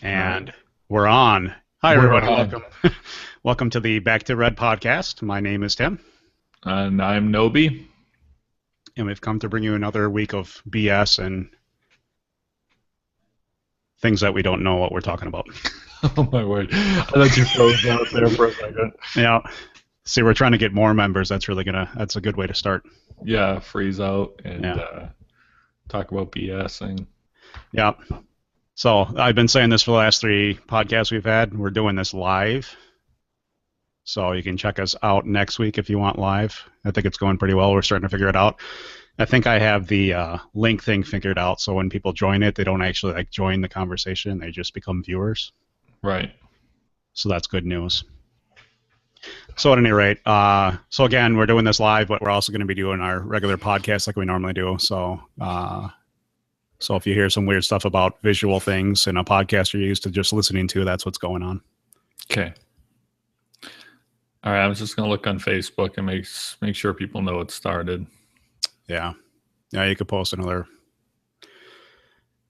And we're on. Hi, We're everybody. on. Welcome. Welcome to the Back to Red podcast. My name is Tim, And I'm Nobe. and we've come to bring you another week of BS and things that we don't know what we're talking about. Oh my word. I thought you froze out there for a second. Yeah. See, we're trying to get more members. That's a good way to start. Yeah, freeze out and Yeah. talk about BSing. Yeah. So I've been saying this for the last 3 podcasts we've had. We're doing this live. So you can check us out next week if you want live. I think it's going pretty well. We're starting to figure it out. I think I have the link thing figured out, so when people join it, they don't actually join the conversation; they just become viewers. Right. So that's good news. So at any rate, so again, we're doing this live, but we're also going to be doing our regular podcast like we normally do. So if you hear some weird stuff about visual things in a podcast you're used to just listening to, that's what's going on. Okay. All right. I'm just gonna look on Facebook and make sure people know it started. Yeah, you could post another.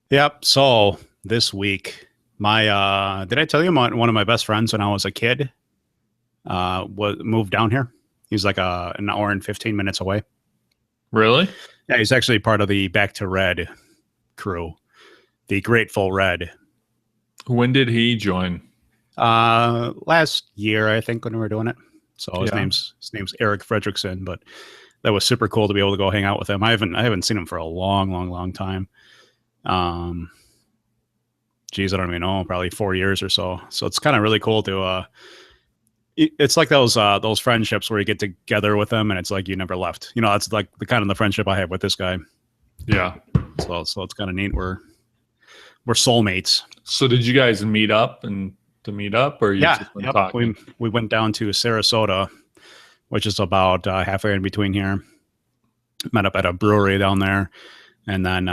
Yep. So this week, my did I tell you one of my best friends when I was a kid moved down here? He's like an hour and 15 minutes away. Really? Yeah, he's actually part of the Back to Red crew, the Grateful Red. When did he join? Last year, I think, when we were doing it. So his Yeah. name's Eric Fredrickson, but that was super cool to be able to go hang out with him. I haven't seen him for a long time. Geez, I don't even know, probably 4 years or so. So it's kind of really cool to it's like those friendships where you get together with them and it's like you never left. You know, that's like the kind of the friendship I have with this guy. Yeah. So it's kind of neat. We're soulmates. So did you guys meet up or you just been Yep. talking? We went down to Sarasota, which is about halfway in between here. Met up at a brewery down there, and then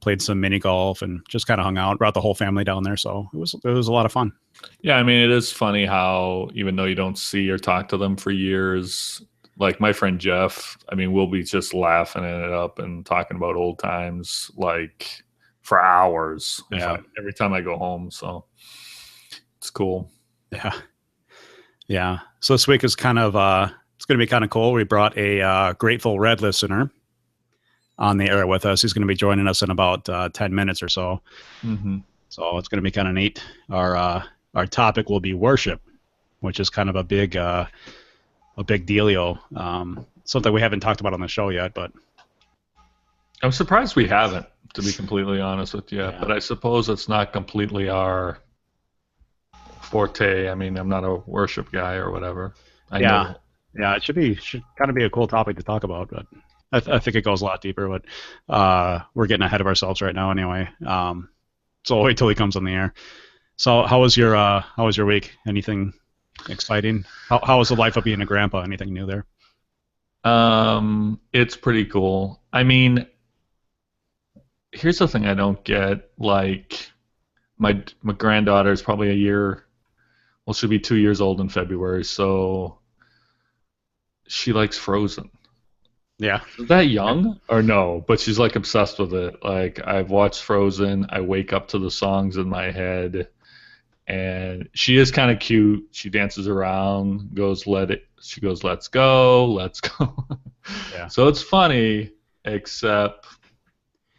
played some mini golf and just kind of hung out. Brought the whole family down there, so it was a lot of fun. Yeah, I mean, it is funny how even though you don't see or talk to them for years, like my friend Jeff, I mean, we'll be just laughing it up and talking about old times like for hours. Yeah. Every time I go home, so it's cool. Yeah. So this week is kind of it's going to be kind of cool. We brought a Grateful Red listener on the air with us. He's going to be joining us in about 10 minutes or so. Mm-hmm. So it's going to be kind of neat. Our topic will be worship, which is kind of a big dealio. Something we haven't talked about on the show yet, but I'm surprised we haven't, to be completely honest with you. Yeah. But I suppose it's not completely our forte. I mean, I'm not a worship guy or whatever. I know. Yeah, it should kind of be a cool topic to talk about, but I think it goes a lot deeper. But we're getting ahead of ourselves right now, anyway. So I'll wait till he comes on the air. So how was your week? Anything exciting? How was the life of being a grandpa? Anything new there? It's pretty cool. I mean, here's the thing I don't get. Like, my granddaughter is probably a year. Well, she'll be 2 years old in February, so she likes Frozen. Yeah. Is that young or no? But she's like obsessed with it. Like, I've watched Frozen. I wake up to the songs in my head, and she is kind of cute. She dances around, She goes, let's go, let's go. Yeah. So it's funny, except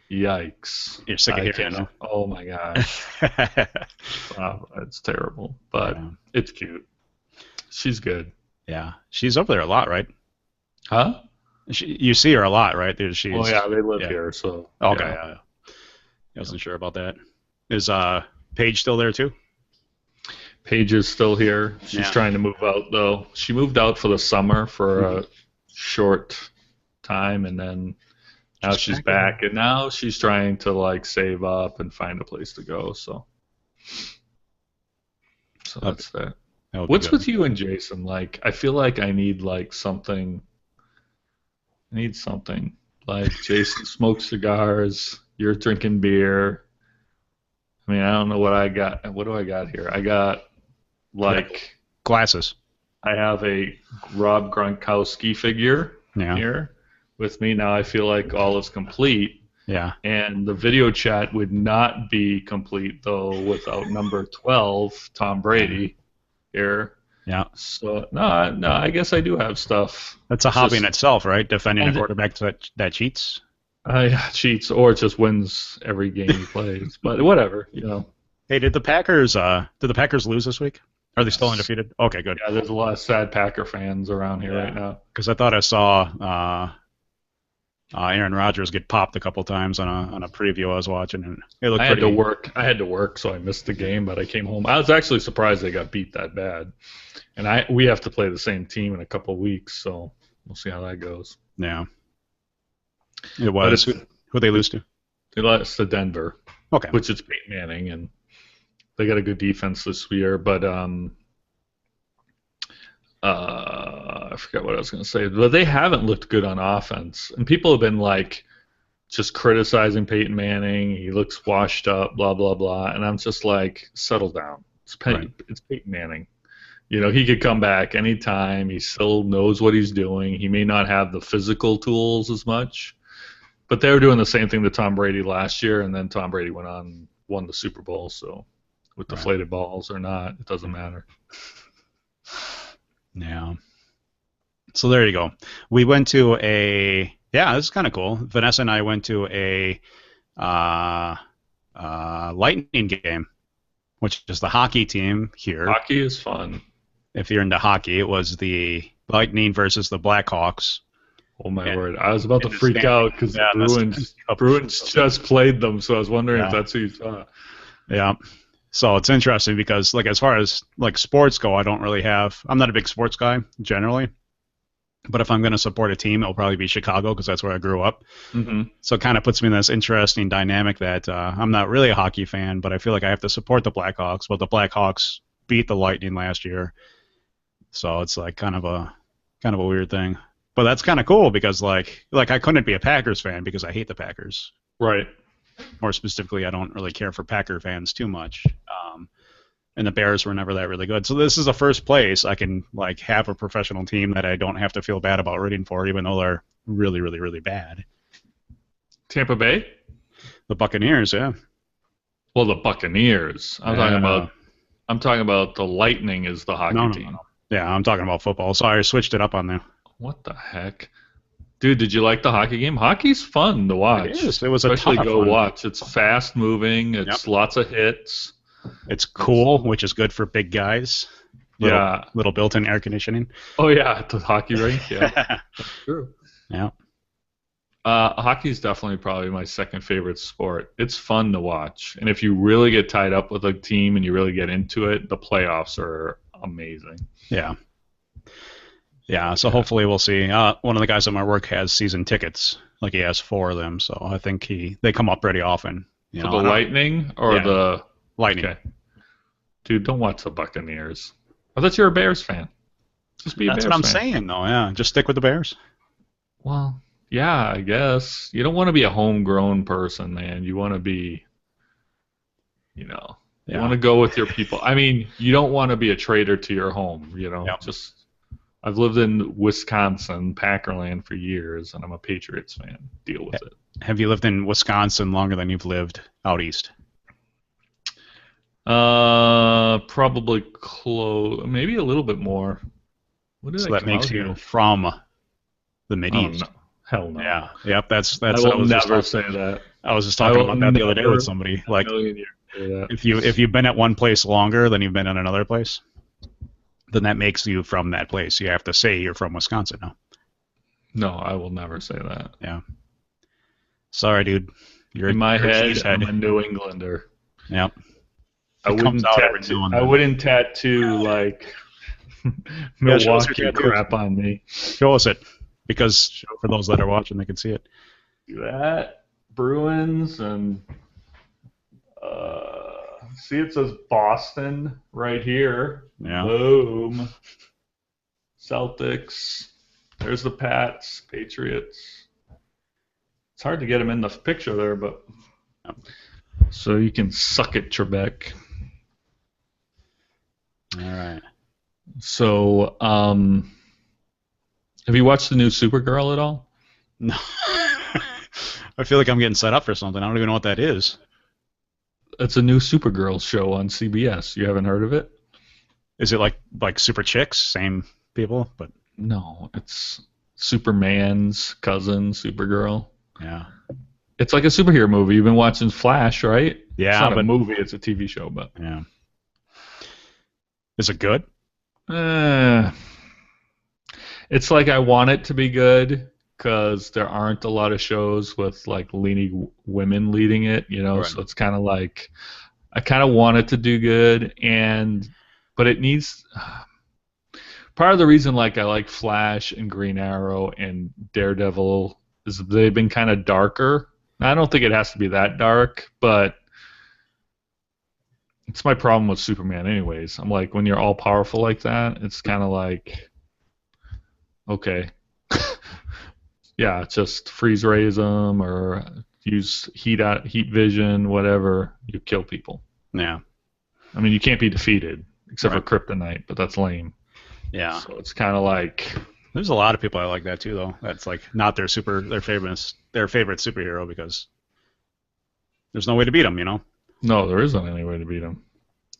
yikes. You're sick of hearing it. Oh my gosh. Wow, it's terrible. But Yeah. it's cute. She's good. Yeah. She's over there a lot, right? Huh? You see her a lot, right? She's, Oh yeah, they live yeah. here, so Okay. yeah. I wasn't sure about that. Is Paige still there too? Paige is still here. She's Yeah. trying to move out though. She moved out for the summer for a short time, and then now she's back, and now she's trying to like save up and find a place to go. So that's that. What's with you and Jason? Like, I feel like I need like something. I need something. Like Jason smokes cigars. You're drinking beer. I mean, I don't know what I got. What do I got here? I got like glasses. I have a Rob Gronkowski figure Yeah. here with me. Now I feel like all is complete. Yeah. And the video chat would not be complete, though, without number 12, Tom Brady, here. Yeah. So, no, I guess I do have stuff. That's a hobby in itself, right? Defending a And quarterback that cheats. cheats or just wins every game he plays. But whatever, Hey, did the Packers lose this week? Are they still undefeated? Okay, good. Yeah, there's a lot of sad Packer fans around here right now. Because I thought I saw Aaron Rodgers get popped a couple times on a preview I was watching, and it looked pretty. I had to work, so I missed the game, but I came home. I was actually surprised they got beat that bad. And we have to play the same team in a couple of weeks, so we'll see how that goes. Yeah. It was. Who they lose to? They lost to Denver. Okay. Which is Peyton Manning, and they got a good defense this year, but I forgot what I was going to say. But they haven't looked good on offense, and people have been like just criticizing Peyton Manning. He looks washed up, blah blah blah, and I'm just like, settle down. It's Peyton Manning. He could come back anytime. He still knows what he's doing. He may not have the physical tools as much, but they were doing the same thing to Tom Brady last year, and then Tom Brady went on and won the Super Bowl. So with deflated balls or not, it doesn't matter. Yeah. So there you go. We went to this is kind of cool. Vanessa and I went to a Lightning game, which is the hockey team here. Hockey is fun. If you're into hockey, it was the Lightning versus the Blackhawks. Oh my word! I was about to freak out because the Bruins just played them, so I was wondering if that's who you saw. Yeah. So it's interesting because, like, as far as like sports go, I'm not a big sports guy generally, but if I'm going to support a team, it'll probably be Chicago because that's where I grew up. Mm-hmm. So it kind of puts me in this interesting dynamic that I'm not really a hockey fan, but I feel like I have to support the Blackhawks. But the Blackhawks beat the Lightning last year, so it's like kind of a weird thing. But that's kind of cool because like I couldn't be a Packers fan because I hate the Packers. Right. More specifically, I don't really care for Packer fans too much. And the Bears were never that really good. So this is the first place I can like have a professional team that I don't have to feel bad about rooting for, even though they're really, really, really bad. Tampa Bay? The Buccaneers, yeah. Well, the Buccaneers. I'm talking about the Lightning is the hockey team. No. Yeah, I'm talking about football. Sorry, I switched it up on there. What the heck? Dude, did you like the hockey game? Hockey's fun to watch. It is. It was especially a ton of go fun. Watch. It's fast moving. It's lots of hits. It's cool, which is good for big guys. Little built-in air conditioning. Oh yeah, the hockey rink. Yeah, that's true. Yeah. Hockey's definitely probably my second favorite sport. It's fun to watch, and if you really get tied up with a team and you really get into it, the playoffs are amazing. Yeah. Yeah, so hopefully we'll see. One of the guys at my work has season tickets. Like he has 4 of them, so I think they come up pretty often. For the Lightning or the Lightning? Okay. Dude, don't watch the Buccaneers. I thought you were a Bears fan. Just be a Bears fan. That's what I'm saying, though. Yeah, just stick with the Bears. Well, yeah, I guess you don't want to be a homegrown person, man. You want to be, you want to go with your people. I mean, you don't want to be a traitor to your home. Just. I've lived in Wisconsin, Packerland, for years, and I'm a Patriots fan. Deal with it. Have you lived in Wisconsin longer than you've lived out east? Probably close, maybe a little bit more. So that makes you from the Mideast. Oh, no. Hell no. Yeah. Yep. That's. I will never say that. I was just talking about that the other day with somebody. Like, if you've been at one place longer than you've been in another place, then that makes you from that place. You have to say you're from Wisconsin now. No, I will never say that. Yeah. Sorry, dude. In my head, I'm a New Englander. Yep. I wouldn't tattoo like Milwaukee crap on me. Show us it, because for those that are watching, they can see it. Do that. Bruins and see, it says Boston right here. Yeah. Boom. Celtics. There's the Pats. Patriots. It's hard to get them in the picture there, but so you can suck it, Trebek. All right. So, have you watched the new Supergirl at all? No. I feel like I'm getting set up for something. I don't even know what that is. It's a new Supergirl show on CBS. You haven't heard of it? Is it like Super Chicks? Same people, but No, it's Superman's cousin, Supergirl. yeah, It's like a superhero movie. You've been watching Flash, right? It's yeah, not a but movie, it's a TV show, but yeah. Is it good? uh, it's like I want it to be good because there aren't a lot of shows with like leading women leading it, you know. Right. So it's kind of like I kind of want it to do good, but it needs. Part of the reason like I like Flash and Green Arrow and Daredevil is they've been kind of darker. I don't think it has to be that dark, but it's my problem with Superman anyways. I'm like when you're all powerful like that, it's kind of like okay. Yeah, just freeze raise them or use heat vision, whatever. You kill people. Yeah. I mean, you can't be defeated except Right. for Kryptonite, but that's lame. Yeah. So it's kind of like There's a lot of people I like that too, though. That's like not their favorite superhero because there's no way to beat them, you know. no, there isn't any way to beat him.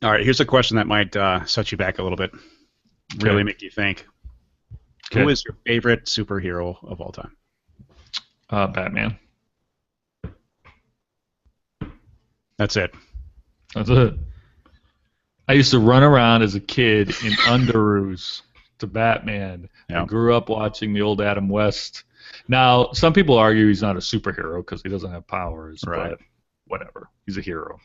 All right, here's a question that might set you back a little bit, really Okay. make you think. Okay. Who is your favorite superhero of all time? Batman. That's it. That's it. I used to run around as a kid in underoos to Batman. Yeah. I grew up watching the old Adam West. Now, some people argue he's not a superhero because he doesn't have powers, Right. but whatever. He's a hero.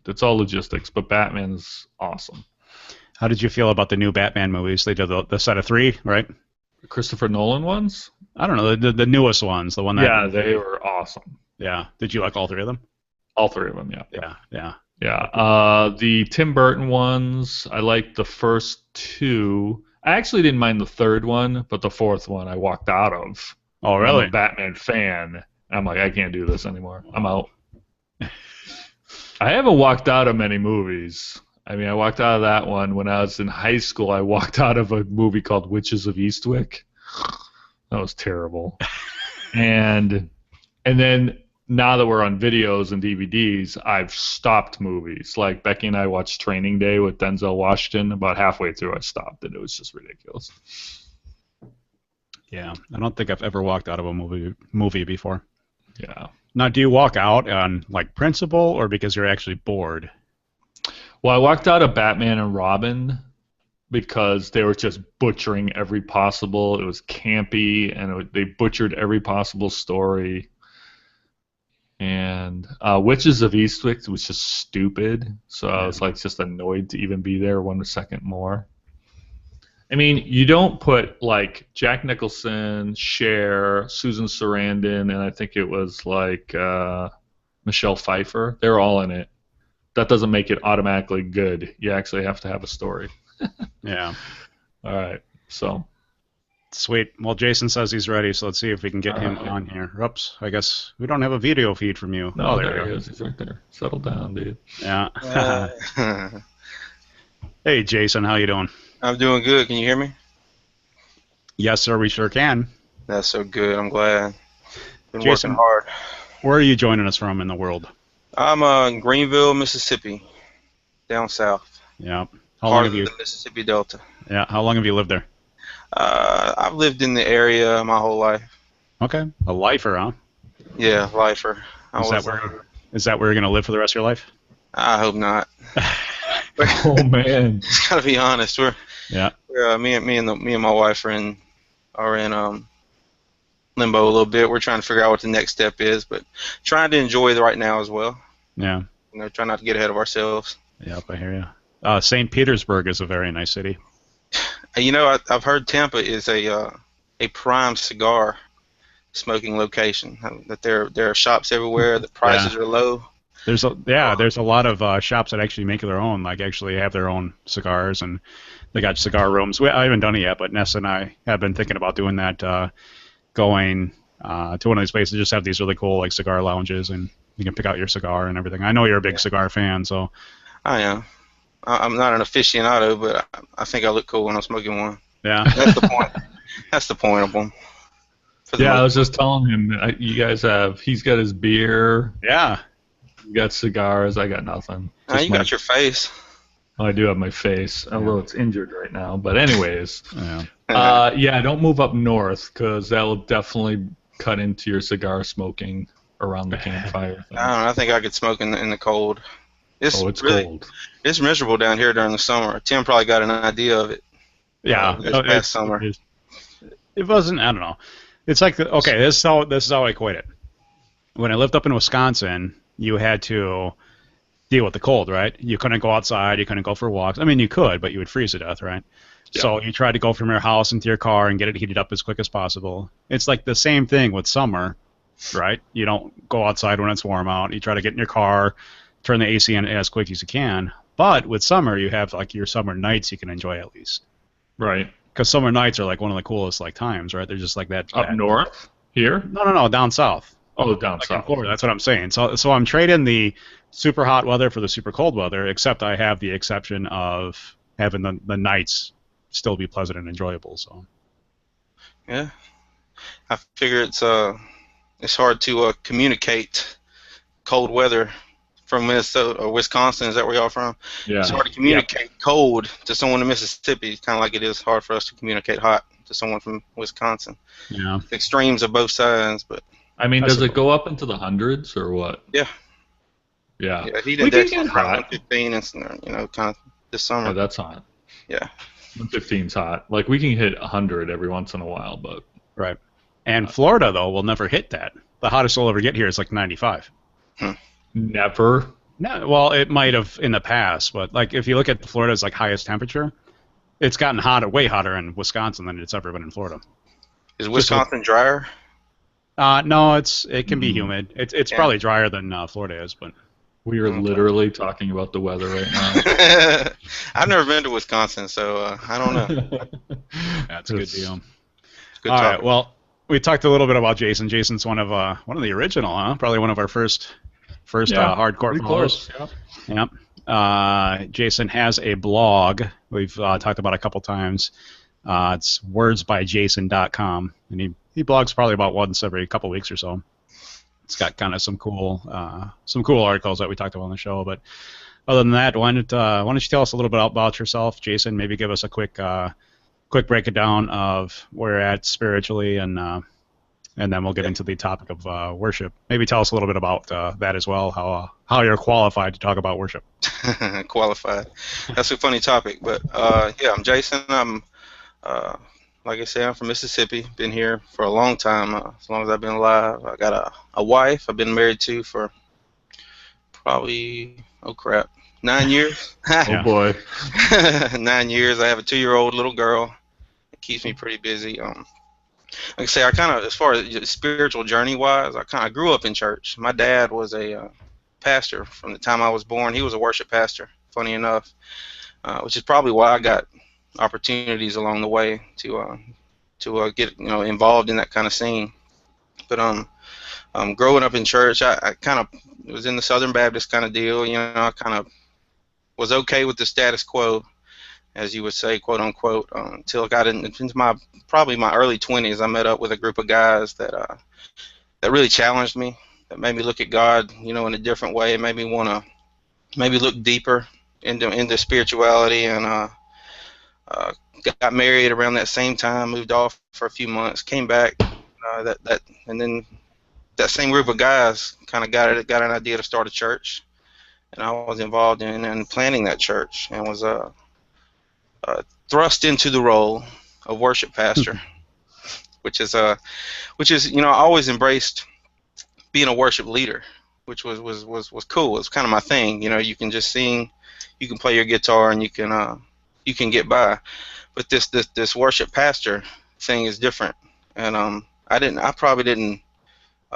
That's all logistics, but Batman's awesome. How did you feel about the new Batman movies? They did the set of 3, right? Christopher Nolan ones? I don't know, the newest ones, the one that. Yeah, they were awesome. Yeah. Did you like all 3 of them? All three of them, yeah. Yeah. Yeah. Yeah. The Tim Burton ones, I liked the first 2. I actually didn't mind the third one, but the fourth one I walked out of. Oh, I'm really? a Batman fan. I'm like, I can't do this anymore. I'm out. I haven't walked out of many movies. I mean, I walked out of that one when I was in high school. I walked out of a movie called Witches of Eastwick. That was terrible. And then now that we're on videos and DVDs, I've stopped movies. Like Becky and I watched Training Day with Denzel Washington. About halfway through, I stopped, and it was just ridiculous. Yeah. I don't think I've ever walked out of a movie before. Yeah. Now, do you walk out on like principle or because you're actually bored? Well, I walked out of Batman and Robin because they were just butchering every possible. It was campy, and they butchered every possible story. And Witches of Eastwick was just stupid, so I was like just annoyed to even be there 1 second more. I mean, you don't put like Jack Nicholson, Cher, Susan Sarandon, and I think it was like Michelle Pfeiffer. They're all in it. That doesn't make it automatically good. You actually have to have a story. Yeah. All right. So. Sweet. Well, Jason says he's ready, so let's see if we can get him on here. Oops, I guess we don't have a video feed from you. No, there he is. He's right there. Settle down, dude. Yeah. Hey, Jason, how you doing? I'm doing good. Can you hear me? Yes, sir, we sure can. That's so good. I'm glad. Been Jason, working hard. Where are you joining us from in the world? I'm in Greenville, Mississippi, down south. Yeah. Part of the Mississippi Delta. Yeah. How long have you lived there? I've lived in the area my whole life. Okay. A lifer, huh? Yeah, lifer. Is that where you're gonna live for the rest of your life? I hope not. Oh man. Just gotta be honest. We're me and my wife are in limbo a little bit. We're trying to figure out what the next step is, but trying to enjoy it right now as well. Yeah. You know, try not to get ahead of ourselves. Yep, I hear you. St. Petersburg is a very nice city. You know, I've heard Tampa is a prime cigar smoking location. That there are shops everywhere. The prices are low. There's a lot of shops that actually make their own, like actually have their own cigars, and they got cigar rooms. I haven't done it yet, but Ness and I have been thinking about doing that, going to one of these places, just have these really cool like cigar lounges, and you can pick out your cigar and everything. I know you're a big cigar fan, so. I am. I'm not an aficionado, but I think I look cool when I'm smoking one. Yeah. That's the point. That's the point of them. Yeah, I was just telling him, you guys he's got his beer. Yeah. You got cigars. I got nothing. You got your face. Oh, I do have my face, although it's injured right now. But anyways, yeah. Don't move up north because that will definitely cut into your cigar smoking around the campfire. I don't know. I think I could smoke in the cold. It's really cold. It's miserable down here during the summer. Tim probably got an idea of it. Yeah, this past summer. It wasn't. I don't know. It's like okay. This is how I equate it. When I lived up in Wisconsin, you had to deal with the cold, right? You couldn't go outside. You couldn't go for walks. I mean, you could, but you would freeze to death, right? Yeah. So you tried to go from your house into your car and get it heated up as quick as possible. It's like the same thing with summer, right? You don't go outside when it's warm out. You try to get in your car, turn the AC on as quick as you can. But with summer, you have like your summer nights you can enjoy at least. Right. Because summer nights are like one of the coolest like times, right? They're just like that. Up north? Here? No, down south. Oh, down like south. In Florida, that's what I'm saying. So I'm trading the super hot weather for the super cold weather, except I have the exception of having the nights still be pleasant and enjoyable. So. Yeah, I figure it's hard to communicate cold weather from Minnesota or Wisconsin. Is that where y'all from? Yeah. It's hard to communicate cold to someone in Mississippi. Kind of like it is hard for us to communicate hot to someone from Wisconsin. Yeah. Extremes of both sides, but. I mean, does it go up into the hundreds or what? Yeah. Yeah. Yeah, he did that around 115 and kind of this summer. Oh, that's hot. Yeah. 115's hot. Like we can hit 100 every once in a while, but. Right. And Florida though will never hit that. The hottest we'll ever get here is like 95. Never. No, well, it might have in the past, but like if you look at Florida's like highest temperature, it's gotten hotter, way hotter in Wisconsin than it's ever been in Florida. Is Wisconsin drier? No, it can be humid. It's probably drier than Florida is, but we are literally talking about the weather right now. I've never been to Wisconsin, so I don't know. That's a good deal. Good All talk. right, well, we talked a little bit about Jason. Jason's one of the original, huh? Probably one of our first hardcore followers. Yep. Jason has a blog we've talked about a couple times. It's wordsbyjason.com, and he blogs probably about once every couple weeks or so. It's got kind of some cool articles that we talked about on the show. But other than that, why don't you tell us a little bit about yourself, Jason? Maybe give us a quick breakdown of where you're at spiritually, and then we'll get into the topic of worship. Maybe tell us a little bit about that as well. How you're qualified to talk about worship. Qualified. That's a funny topic, but yeah, I'm Jason. I'm like I said, I'm from Mississippi. Been here for a long time, as long as I've been alive. I got a wife I've been married to for probably, 9 years. Oh, boy. 9 years. I have a 2-year-old little girl. It keeps me pretty busy. Like I say, I kind of, as far as spiritual journey-wise, I kind of grew up in church. My dad was a pastor from the time I was born. He was a worship pastor, funny enough, which is probably why I got opportunities along the way to get involved in that kind of scene. But growing up in church, I kind of was in the Southern Baptist kind of deal. I kind of was okay with the status quo, as you would say, quote unquote, until I got into my early 20s. I met up with a group of guys that really challenged me, that made me look at God, in a different way. It made me want to maybe look deeper into spirituality, and got married around that same time, moved off for a few months, came back, and then that same group of guys kind of got an idea to start a church, and I was involved in planning that church, and was thrust into the role of worship pastor, which is I always embraced being a worship leader, which was cool. It was kind of my thing. You can just sing, you can play your guitar, and you can get by. But this worship pastor thing is different, and I probably didn't,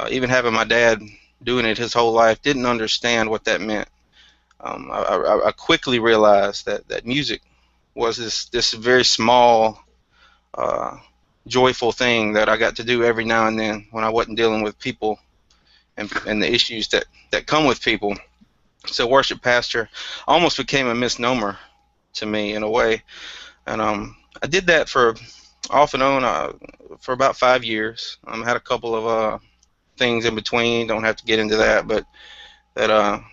even having my dad doing it his whole life, didn't understand what that meant. I quickly realized that music was this very small, joyful thing that I got to do every now and then when I wasn't dealing with people and the issues that come with people. So worship pastor almost became a misnomer to me in a way. And I did that for off and on for about 5 years. Had a couple of things in between. Don't have to get into that, but that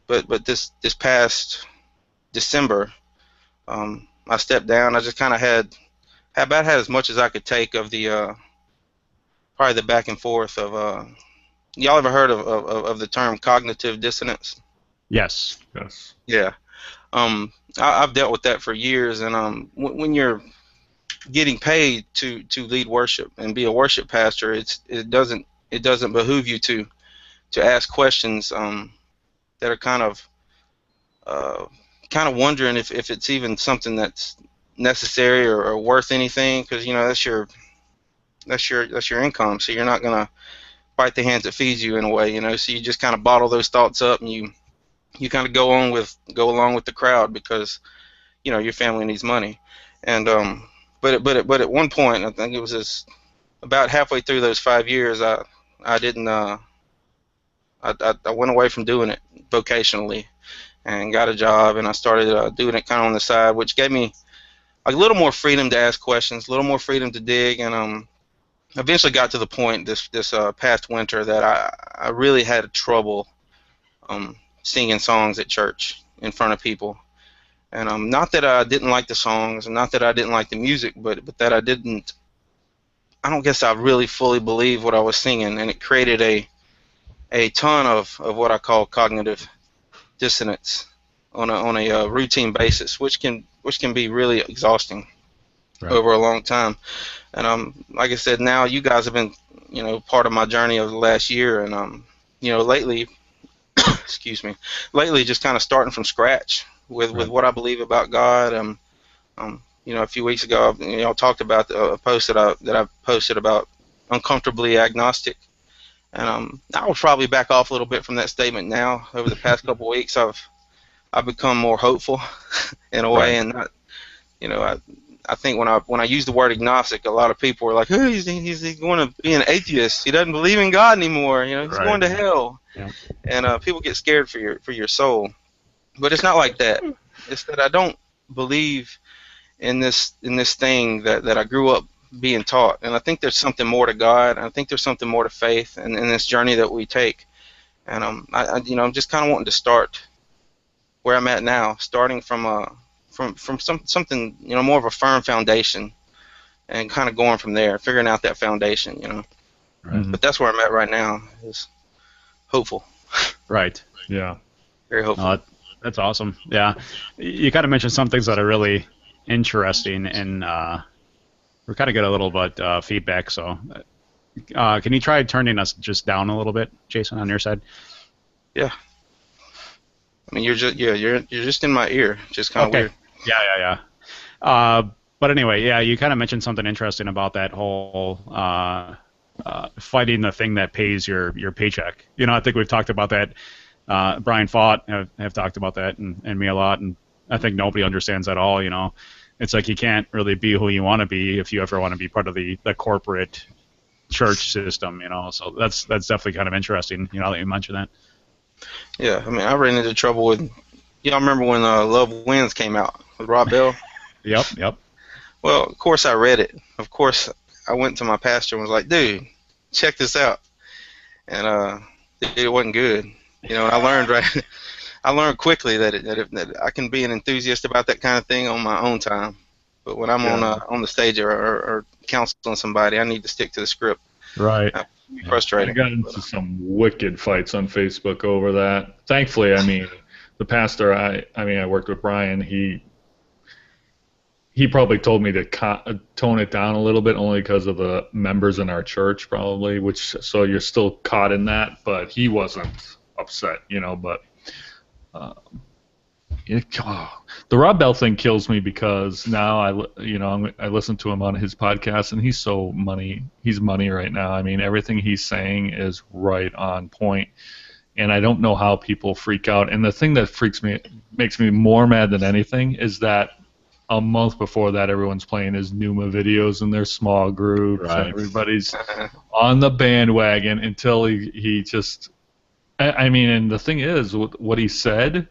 but this past December, I stepped down. I just kind of had as much as I could take of the probably the back and forth of y'all ever heard of the term cognitive dissonance? Yes. Yes. Yeah. I've dealt with that for years, and when you're getting paid to lead worship and be a worship pastor, it doesn't behoove you to ask questions that are uh, kind of wondering if it's even something that's necessary or worth anything, because that's your income, so you're not gonna bite the hands that feeds you in a way, so you just kind of bottle those thoughts up, and you kind of go along with the crowd because your family needs money. And but at one point, I think it was about halfway through those 5 years, I didn't I went away from doing it vocationally and got a job, and I started doing it kind of on the side, which gave me a little more freedom to ask questions, a little more freedom to dig, and eventually got to the point this past winter that I really had trouble singing songs at church in front of people. And not that I didn't like the songs, and not that I didn't like the music, but that I don't guess I really fully believed what I was singing, and it created a ton of what I call cognitive dissonance on a routine basis, which can be really exhausting over a long time. And like I said, now you guys have been part of my journey over the last year, and lately, excuse me, lately just kind of starting from scratch with what I believe about God. A few weeks ago, I talked about a post that I posted about uncomfortably agnostic, and I will probably back off a little bit from that statement now. Over the past couple of weeks, I've become more hopeful in a way, and not, I think when I use the word agnostic, a lot of people are like, "Oh, he's going to be an atheist. He doesn't believe in God anymore. He's going to hell." Yeah. And people get scared for your soul, but it's not like that. It's that I don't believe in this thing that I grew up being taught, and I think there's something more to God. And I think there's something more to faith, and in this journey that we take. And I'm just kind of wanting to start where I'm at now, starting from something more of a firm foundation, and kind of going from there, figuring out that foundation. Right. But that's where I'm at right now. Is hopeful. Right. Yeah. Very hopeful. That's awesome. Yeah. You kind of mentioned some things that are really interesting, and we're kind of get a little bit feedback. So, can you try turning us just down a little bit, Jason, on your side? Yeah. I mean, you're just in my ear, just kind of weird. Yeah. But anyway, yeah, you kind of mentioned something interesting about that whole fighting the thing that pays your paycheck. I think we've talked about that. Brian Fott have talked about that, and me a lot, and I think nobody understands that at all. It's like you can't really be who you want to be if you ever want to be part of the corporate church system. So that's definitely kind of interesting. That you mentioned that. Yeah, I mean, I ran into trouble with. Y'all remember when Love Wins came out with Rob Bell? Yep. Well, of course I read it. Of course, I went to my pastor and was like, "Dude, check this out," and it wasn't good. I learned quickly that I can be an enthusiast about that kind of thing on my own time, but when I'm on the stage or counseling somebody, I need to stick to the script. Right. Frustrating. I got into some wicked fights on Facebook over that. Thankfully, I mean, the pastor I worked with Brian. He probably told me to tone it down a little bit, only because of the members in our church, probably. So you're still caught in that, but he wasn't upset, But the Rob Bell thing kills me, because now I listen to him on his podcast, and he's money right now. I mean, everything he's saying is right on point, and I don't know how people freak out. And the thing that makes me more mad than anything is that a month before that, everyone's playing his Numa videos in their small groups, and everybody's on the bandwagon until he just. I mean, and the thing is, what he said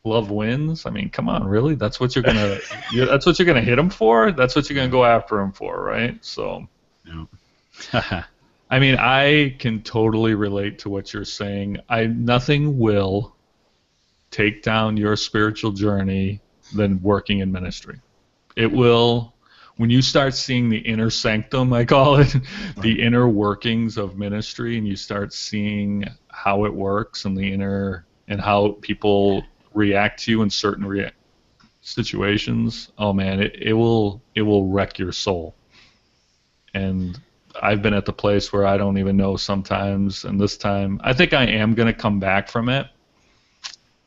love wins. I mean, come on, really? That's what you're gonna that's what you're gonna hit him for? That's what you're gonna go after him for, right? So Yeah. I mean, I can totally relate to what you're saying. Nothing will take down your spiritual journey than working in ministry. It will, when you start seeing the inner sanctum, I call it, the inner workings of ministry, and you start seeing how it works and the inner, and how people react to you in certain situations, oh man, it will wreck your soul. And I've been at the place where I don't even know sometimes, and this time I think I am going to come back from it,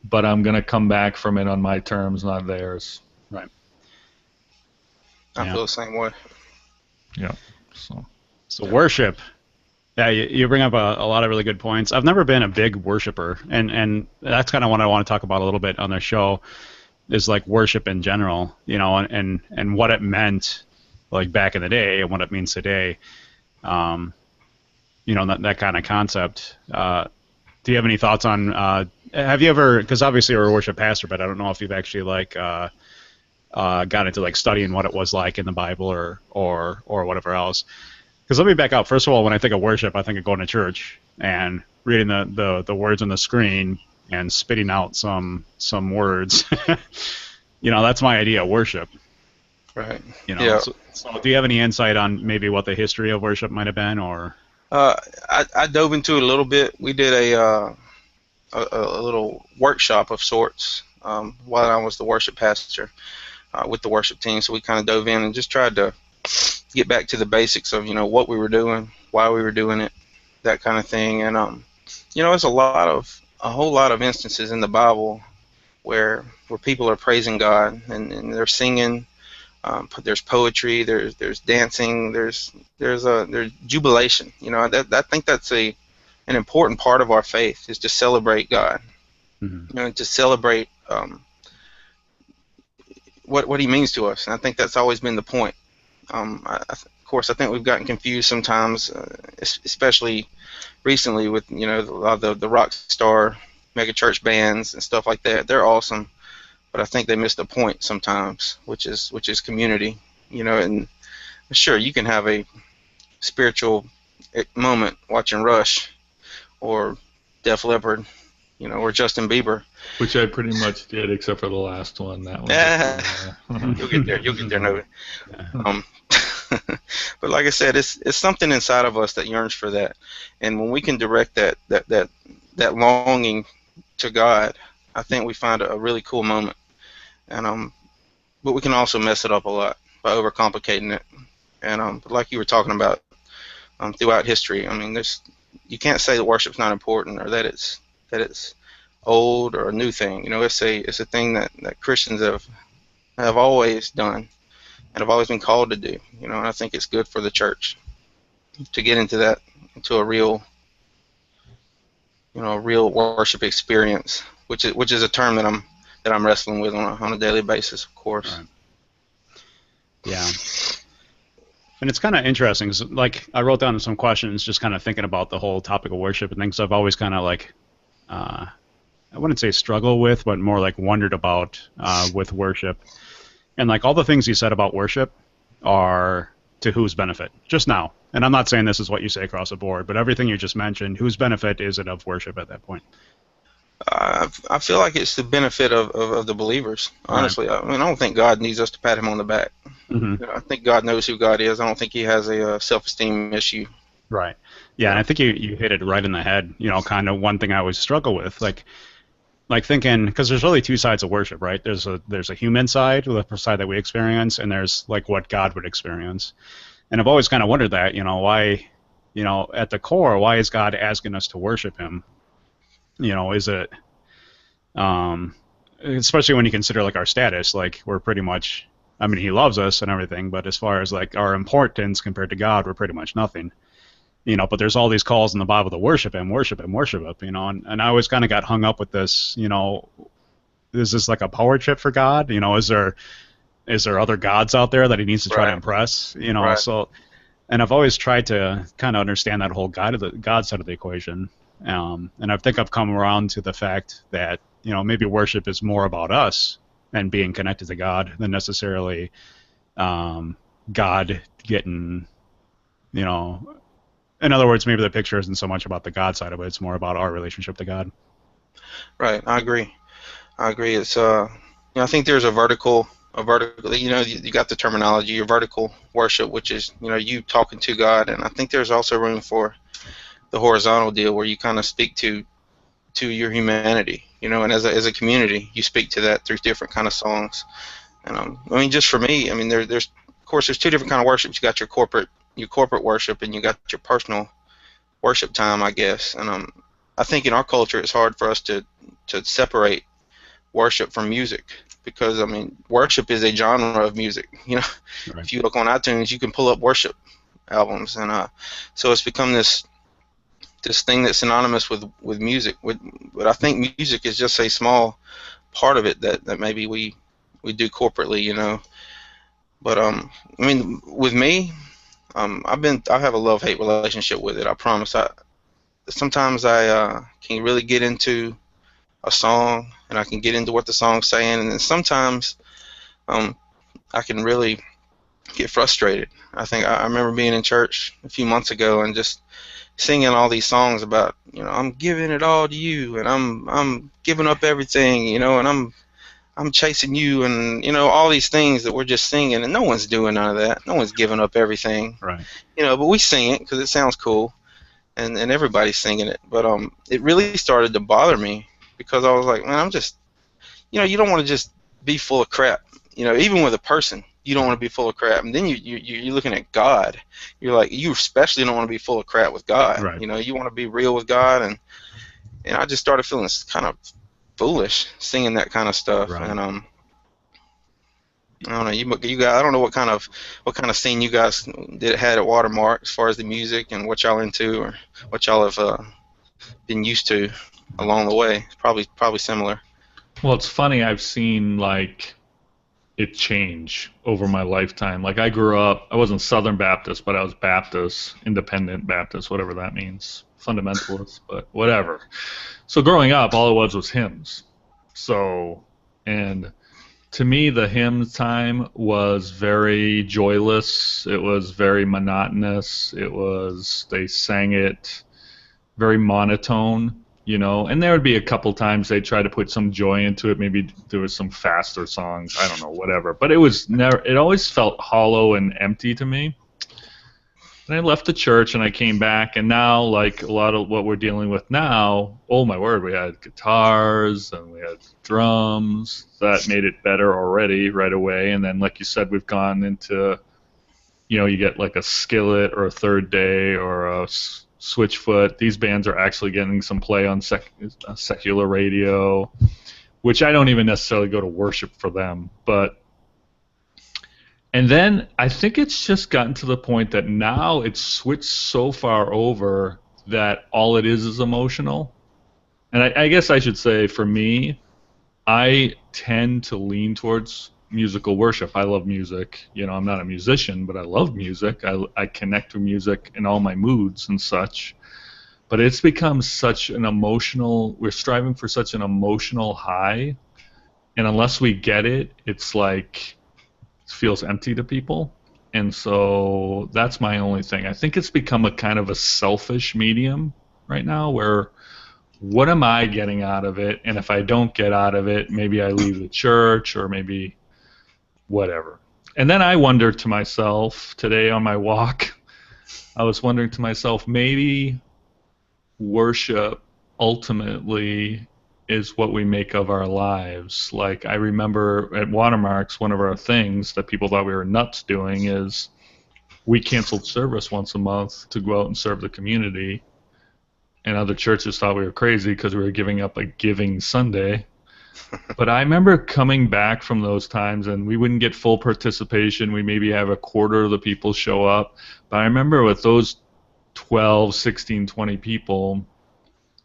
but I'm going to come back from it on my terms, not theirs. Right. I feel the same way. Yeah. So worship. Yeah, you bring up a lot of really good points. I've never been a big worshiper, and that's kind of what I want to talk about a little bit on the show, is like worship in general, and what it meant like back in the day and what it means today. That kind of concept. Do you have any thoughts on? Have you ever? Because obviously you're a worship pastor, but I don't know if you've actually got into like studying what it was like in the Bible or whatever else. Because let me back up. First of all, when I think of worship, I think of going to church and reading the words on the screen and spitting out some words. That's my idea of worship. Right. Yeah. So do you have any insight on maybe what the history of worship might have been, or? I dove into it a little bit. We did a little workshop of sorts while I was the worship pastor with the worship team. So we kind of dove in and just tried to get back to the basics of what we were doing, why we were doing it, that kind of thing. And it's a whole lot of instances in the Bible where people are praising God and they're singing. There's poetry, there's dancing, there's jubilation. I think that's an important part of our faith, is to celebrate God. Mm-hmm. To celebrate what He means to us, and I think that's always been the point. Of course, I think we've gotten confused sometimes, especially recently with the rock star mega church bands and stuff like that. They're awesome. But I think they miss the point sometimes, which is community, and sure, you can have a spiritual moment watching Rush or Def Leppard, or Justin Bieber. Which I pretty much did, except for the last one. That one. You'll get there, Nobe. But like I said, it's something inside of us that yearns for that, and when we can direct that longing to God, I think we find a really cool moment. And but we can also mess it up a lot by overcomplicating it. And like you were talking about throughout history, I mean, you can't say that worship's not important or that it's old or a new thing. It's a thing that Christians have always done and have always been called to do. And I think it's good for the church to get into a real worship experience, which is a term that I'm wrestling with on a daily basis, of course. Right. Yeah. And it's kind of interesting, 'cause, like, I wrote down some questions just kind of thinking about the whole topic of worship and things I've always kind of I wouldn't say struggle with, but more like wondered about with worship. And like all the things you said about worship are to whose benefit? Just now. And I'm not saying this is what you say across the board, but everything you just mentioned, whose benefit is it of worship at that point? I feel like it's the benefit of the believers, honestly. Right. I don't think God needs us to pat Him on the back. Mm-hmm. I think God knows who God is. I don't think He has a self-esteem issue. Right. Yeah, and I think you hit it right in the head. Kind of one thing I always struggle with, like thinking, because there's really two sides of worship, right? There's a human side, the side that we experience, and there's like what God would experience. And I've always kind of wondered that, why, at the core, why is God asking us to worship Him? Is it, especially when you consider like our status, like we're pretty much, I mean, He loves us and everything, but as far as like our importance compared to God, we're pretty much nothing. But there's all these calls in the Bible to worship Him, and I always kind of got hung up with this, is this like a power trip for God? Is there other gods out there that He needs to try to impress? Right. So, and I've always tried to kind of understand that whole God side of the equation. And I think I've come around to the fact that, maybe worship is more about us and being connected to God than necessarily God getting, in other words, maybe the picture isn't so much about the God side of it, it's more about our relationship to God. Right, I agree. It's I think there's a vertical, you got the terminology, your vertical worship, which is, you talking to God, and I think there's also room for the horizontal deal where you kind of speak to your humanity, and as a community, you speak to that through different kind of songs. And I mean, just for me, I mean, there's of course there's two different kind of worships. You got your corporate worship, and you got your personal worship time, I guess. And I think in our culture, it's hard for us to separate worship from music, because I mean, worship is a genre of music. Right. If you look on iTunes, you can pull up worship albums, and so it's become this thing that's synonymous with music. But I think music is just a small part of it that maybe we do corporately. But I mean, with me, I have a love-hate relationship with it. I promise. Sometimes I can really get into a song, and I can get into what the song's saying, and then sometimes I can really get frustrated. I remember being in church a few months ago and just singing all these songs about, I'm giving it all to you, and I'm giving up everything, and I'm chasing you, and all these things that we're just singing, and no one's doing none of that. No one's giving up everything. Right. But we sing it because it sounds cool, and everybody's singing it. But it really started to bother me, because I was like, man, I'm just, you don't want to just be full of crap. Even with a person, you don't want to be full of crap. And then you're looking at God. You're like, you especially don't want to be full of crap with God. Right. You want to be real with God, and I just started feeling kind of foolish singing that kind of stuff. Right. And I don't know, you guys, I don't know what kind of scene you guys had at Watermark as far as the music and what y'all into, or what y'all have been used to along the way. Probably similar. Well, it's funny. I've seen like it change over my lifetime. Like I grew up, I wasn't Southern Baptist, but I was Baptist, Independent Baptist, whatever that means, fundamentalist, but whatever. So growing up, all it was hymns. So, and to me, the hymn time was very joyless. It was very monotonous. They sang it very monotone, and there would be a couple times they tried to put some joy into it. Maybe there was some faster songs, I don't know, whatever. But it always felt hollow and empty to me. And I left the church and I came back, and now, like a lot of what we're dealing with now, oh my word, we had guitars and we had drums. That made it better already right away. And then, like you said, we've gone into, you get like a Skillet or a Third Day or a Switchfoot. These bands are actually getting some play on secular radio, which I don't even necessarily go to worship for them, but. And then I think it's just gotten to the point that now it's switched so far over that all it is emotional. And I guess I should say, for me, I tend to lean towards musical worship. I love music. I'm not a musician, but I love music. I connect to music in all my moods and such. But it's become such an we're striving for such an emotional high. And unless we get it, it's like, feels empty to people. And so that's my only thing. I think it's become a kind of a selfish medium right now, where what am I getting out of it? And if I don't get out of it, maybe I leave the church, or maybe whatever. And then I wonder to myself today on my walk, I was wondering to myself, maybe worship ultimately is what we make of our lives. Like, I remember at Watermarks, one of our things that people thought we were nuts doing is we canceled service once a month to go out and serve the community, and other churches thought we were crazy because we were giving up a Giving Sunday. But I remember coming back from those times, and we wouldn't get full participation. We maybe have a quarter of the people show up. But I remember with those 12, 16, 20 people,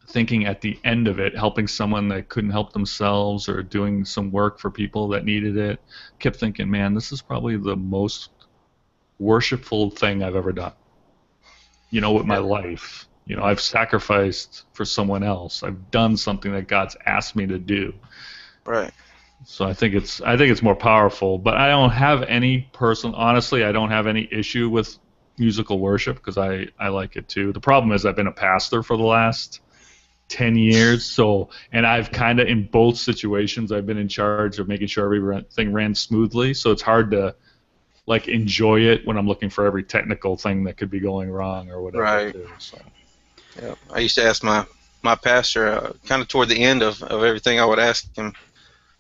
thinking at the end of it, helping someone that couldn't help themselves, or doing some work for people that needed it, kept thinking, man, this is probably the most worshipful thing I've ever done, with my life. You know, I've sacrificed for someone else. I've done something that God's asked me to do. Right. So I think it's more powerful. But I don't have any honestly, I don't have any issue with musical worship because I like it too. The problem is I've been a pastor for the last 10 years, and I've kind of, in both situations, I've been in charge of making sure everything ran smoothly, so it's hard to like enjoy it when I'm looking for every technical thing that could be going wrong or whatever. Right. Too, so. Yeah. I used to ask my pastor kind of toward the end of everything. I would ask him,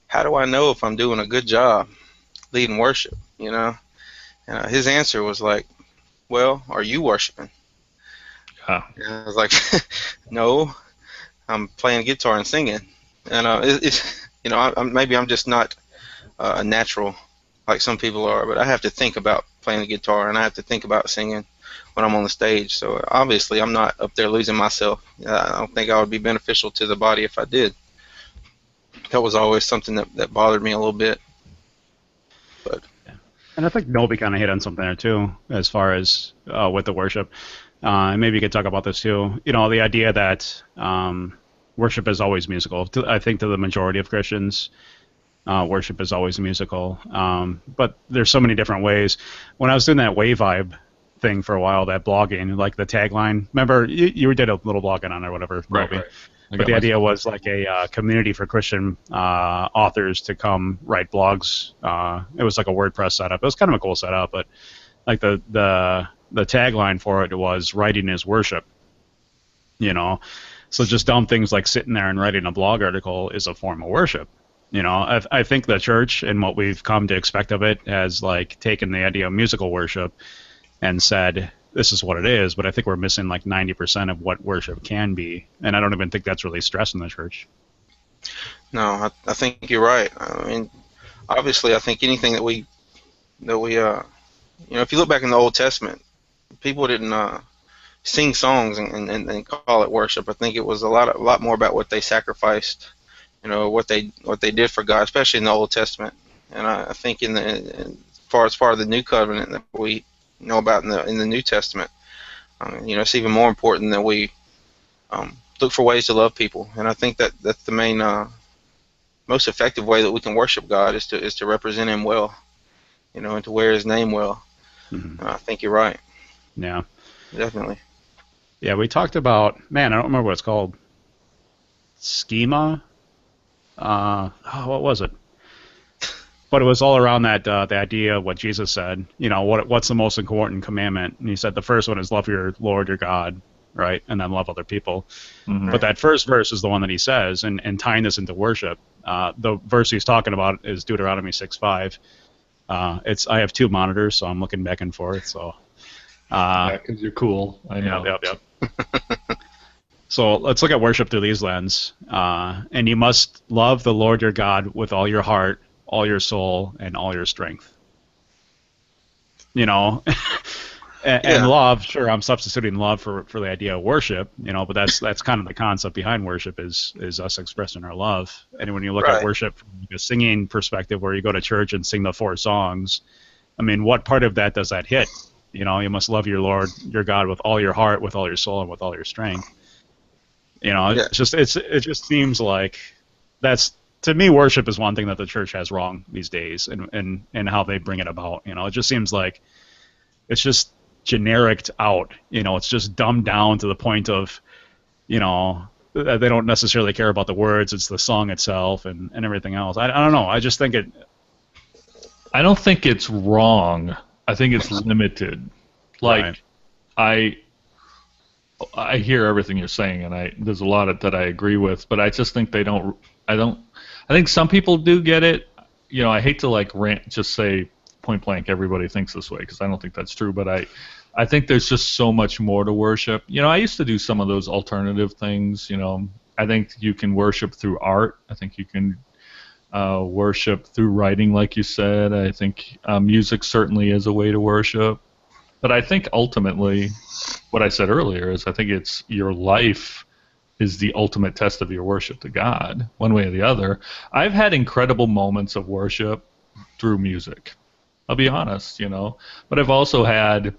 how do I know if I'm doing a good job leading worship? You know, and his answer was like, well, are you worshiping? Yeah. And I was like, no, I'm playing guitar and singing. And it's you know, maybe I'm just not a natural like some people are, but I have to think about playing the guitar and I have to think about singing when I'm on the stage. So obviously I'm not up there losing myself. I don't think I would be beneficial to the body if I did. That was always something that bothered me a little bit. But And I think Nobe kind of hit on something there too, as far as with the worship. And maybe you could talk about this too. You know, the idea that worship is always musical. I think to the majority of Christians, worship is always musical. But there's so many different ways. When I was doing that Wave Vibe thing for a while, that blogging, like the tagline, remember you did a little blogging on it or whatever, Right. Nobe. But the idea was like a community for Christian authors to come write blogs. It was like a WordPress setup. It was kind of a cool setup, but like the tagline for it was "Writing is worship." You know, so just dumb things like sitting there and writing a blog article is a form of worship. You know, I think the church and what we've come to expect of it has like taken the idea of musical worship and said, this is what it is, but I think we're missing like 90% of what worship can be, and I don't even think that's really stressed in the church. no, I think you're right. I mean, obviously, I think anything that we you know, if you look back in the Old Testament, people didn't sing songs and call it worship. I think it was a lot more about what they sacrificed, you know, what they did for God, especially in the Old Testament. And I think as far as part of the New Covenant that we know about in the New Testament, you know, it's even more important that we look for ways to love people. And I think that's the main most effective way that we can worship God is to represent Him well, you know, and to wear His name well. Mm-hmm. I think you're right. Yeah. Definitely. Yeah, we talked about, man, I don't remember what it's called. Schema? What was it? But it was all around that the idea of what Jesus said. You know, what's the most important commandment? And he said the first one is love your Lord, your God, right? And then love other people. Mm-hmm. But that first verse is the one that he says, and tying this into worship. The verse he's talking about is Deuteronomy 6:5. I have two monitors, so I'm looking back and forth. So. Yeah, because you're cool. I know. Yep. So let's look at worship through these lens. And you must love the Lord your God with all your heart, all your soul, and all your strength. You know, and love. Sure, I'm substituting love for the idea of worship. You know, but that's kind of the concept behind worship is us expressing our love. And when you look at worship from a singing perspective, where you go to church and sing the 4 songs, I mean, what part of that does that hit? You know, you must love your Lord, your God, with all your heart, with all your soul, and with all your strength. You know, it just seems like that's, to me, worship is one thing that the church has wrong these days, and how they bring it about. You know, it just seems like it's just generic out. You know, it's just dumbed down to the point of, you know, they don't necessarily care about the words. It's the song itself and everything else. I don't know. I just think it. I don't think it's wrong. I think it's limited. Like, right. I hear everything you're saying, and there's a lot that I agree with, but I just think they don't. I think some people do get it. You know, I hate to like just say point blank everybody thinks this way because I don't think that's true, but I think there's just so much more to worship. You know, I used to do some of those alternative things. You know, I think you can worship through art. I think you can worship through writing, like you said. I think music certainly is a way to worship. But I think ultimately, what I said earlier is I think it's your life is the ultimate test of your worship to God, one way or the other. I've had incredible moments of worship through music. I'll be honest, you know. But I've also had